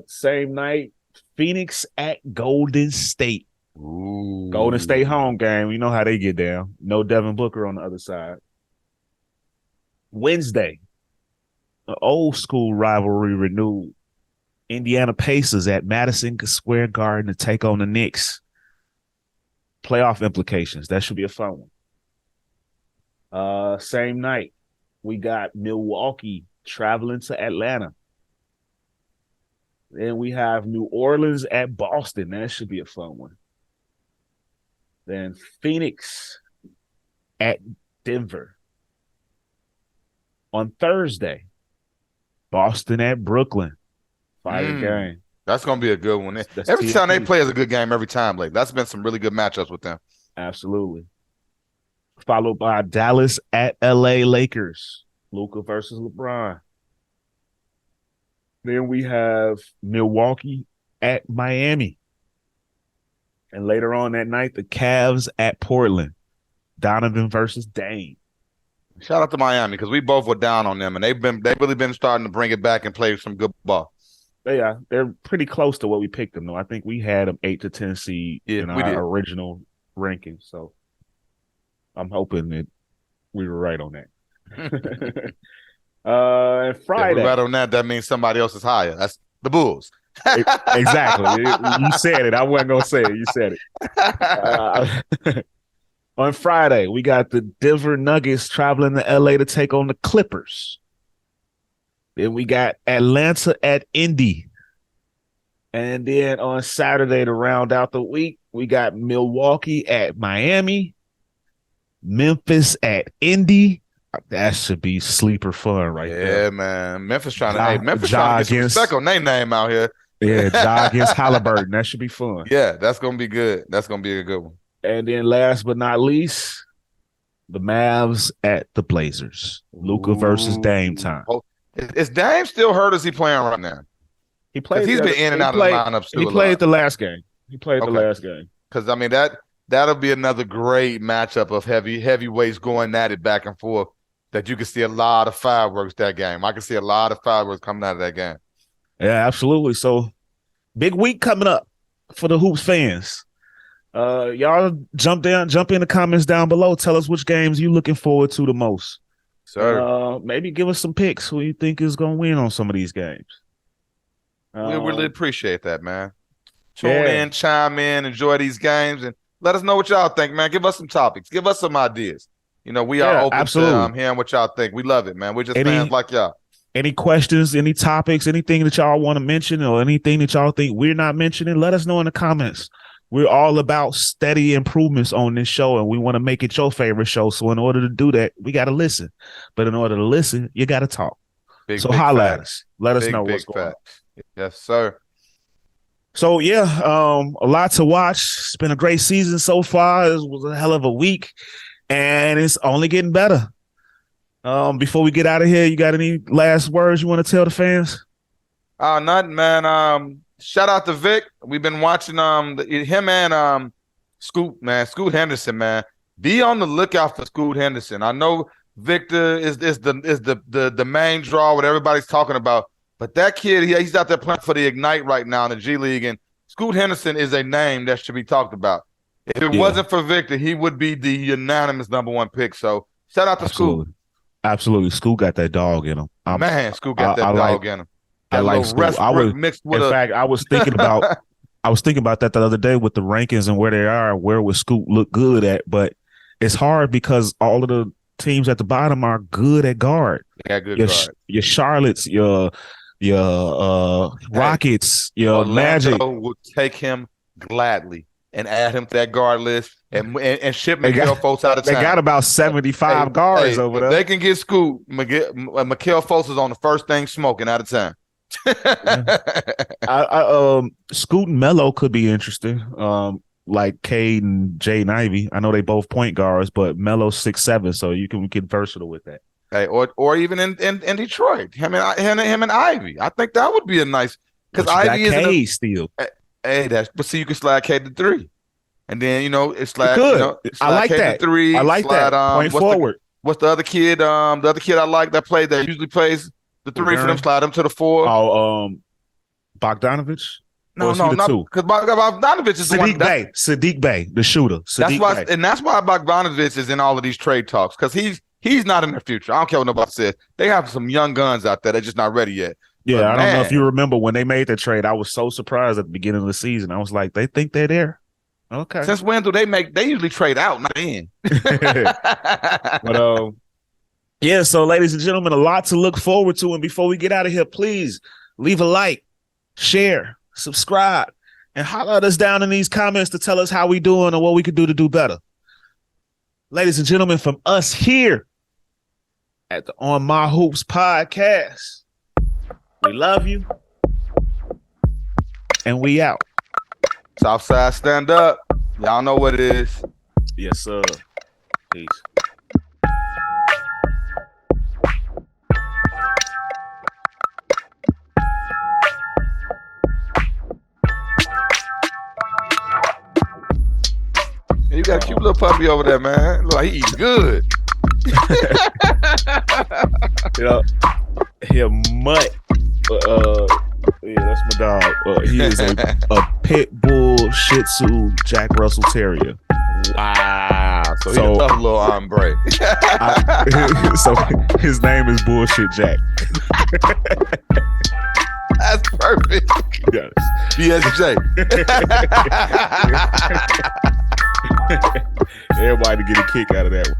Same night, Phoenix at Golden State. Ooh. Golden State home game. You know how they get down. No Devin Booker on the other side. Wednesday, an old school rivalry renewed. Indiana Pacers at Madison Square Garden to take on the Knicks. Playoff implications. That should be a fun one. Same night, we got Milwaukee traveling to Atlanta. Then we have New Orleans at Boston. That should be a fun one. Then Phoenix at Denver. On Thursday, Boston at Brooklyn. Fire game. That's going to be a good one. That's every TNT. time they play is a good game every time. Like, that's been some really good matchups with them. Absolutely. Followed by Dallas at LA Lakers. Luka versus LeBron. Then we have Milwaukee at Miami. And later on that night, the Cavs at Portland. Donovan versus Dame. Shout out to Miami because we both were down on them, and they've really been starting to bring it back and play some good ball. They're pretty close to what we picked them, though. I think we had them 8 to 10 seed in our original ranking. So I'm hoping that we were right on that. Friday. If we're right on that, that means somebody else is higher. That's the Bulls. Exactly. You said it. I wasn't going to say it. You said it. On Friday, we got the Denver Nuggets traveling to LA to take on the Clippers. Then we got Atlanta at Indy. And then on Saturday, to round out the week, we got Milwaukee at Miami, Memphis at Indy. That should be sleeper fun right there. Yeah, man. Memphis trying to get some respect on their name out here. Yeah, Ja against Halliburton. That should be fun. Yeah, that's going to be good. That's going to be a good one. And then last but not least, the Mavs at the Blazers. Luka versus Dame time. Oh, is Dame still hurt? Or is he playing right now? He played. He's been in and out of the lineups too. He played the last game. The last game. Because I mean that'll be another great matchup of heavyweights going at it back and forth. That you can see a lot of fireworks that game. I can see a lot of fireworks coming out of that game. Yeah, absolutely. So big week coming up for the Hoops fans. Y'all jump in the comments down below. Tell us which games you looking forward to the most. Sir. Maybe give us some picks who you think is going to win on some of these games. We really appreciate that, man. Tune in, chime in, enjoy these games, and let us know what y'all think, man. Give us some topics. Give us some ideas. We are open to hearing what y'all think. We love it, man. We're just fans like y'all. Any questions, any topics, anything that y'all want to mention or anything that y'all think we're not mentioning, let us know in the comments. We're all about steady improvements on this show, and we want to make it your favorite show. So in order to do that, we got to listen. But in order to listen, you got to talk. So holla at us. Let us know what's going on. Yes, sir. So, yeah, a lot to watch. It's been a great season so far. It was a hell of a week, and it's only getting better. Before we get out of here, you got any last words you want to tell the fans? Nothing, man. Shout out to Vic. We've been watching him and Scoot, man. Scoot Henderson, man. Be on the lookout for Scoot Henderson. I know Victor is the main draw, what everybody's talking about. But that kid, he's out there playing for the Ignite right now in the G League, and Scoot Henderson is a name that should be talked about. If it wasn't for Victor, he would be the unanimous number one pick. So shout out to Scoot. Absolutely. Scoot got that dog in him. Scoot got that dog in him. I like Scoot. I was thinking about that the other day with the rankings and where they are, where would Scoot look good at, but it's hard because all of the teams at the bottom are good at guard. Yeah, good guard. Your Charlottes, your your Rockets, your Orlando Magic. would take him gladly and add him to that guard list and ship Mikael Fultz out of They town. got about 75 guards over if there. they can get Scoot, Mikael Fultz is on the first thing smoking out of town. Scoot and Melo could be interesting. Like Cade and Jaden Ivey. I know they both point guards, but Melo's 6'7", so you can get versatile with that. Hey, or even in Detroit, him and Ivy. I think that would be a nice because Ivy is Cade still. Hey, but see, you can slide Cade to 3, and then it's slide. Slide I like Cade that. To 3. I like slide, that. Point forward. What's the other kid? The other kid I like that usually plays the 3 for them. Slide him to the 4. Oh, Bogdanovich. No, because Bogdanovich is Sadiq Bey, the shooter. That's why Bogdanovich is in all of these trade talks because he's not in their future. I don't care what nobody says. They have some young guns out there. They're just not ready yet. Yeah, but I don't know if you remember when they made that trade. I was so surprised at the beginning of the season. I was like, they think they're there. Okay. Since when do they make? They usually trade out, not in. But yeah. So, ladies and gentlemen, a lot to look forward to. And before we get out of here, please leave a like, share, subscribe, and holler at us down in these comments to tell us how we doing or what we could do to do better. Ladies and gentlemen, from us here at the On My Hoops podcast, we love you, and we out. Southside, stand up. Y'all know what it is. Yes, sir. Peace. You got a cute little puppy over there, man. Look like he eats good. He a mutt. Yeah, that's my dog. He is a pit bull Shih Tzu Jack Russell Terrier. Wow. So he's a tough little hombre. So his name is Bullshit Jack. That's perfect. Yes. BSJ. Everybody get a kick out of that one.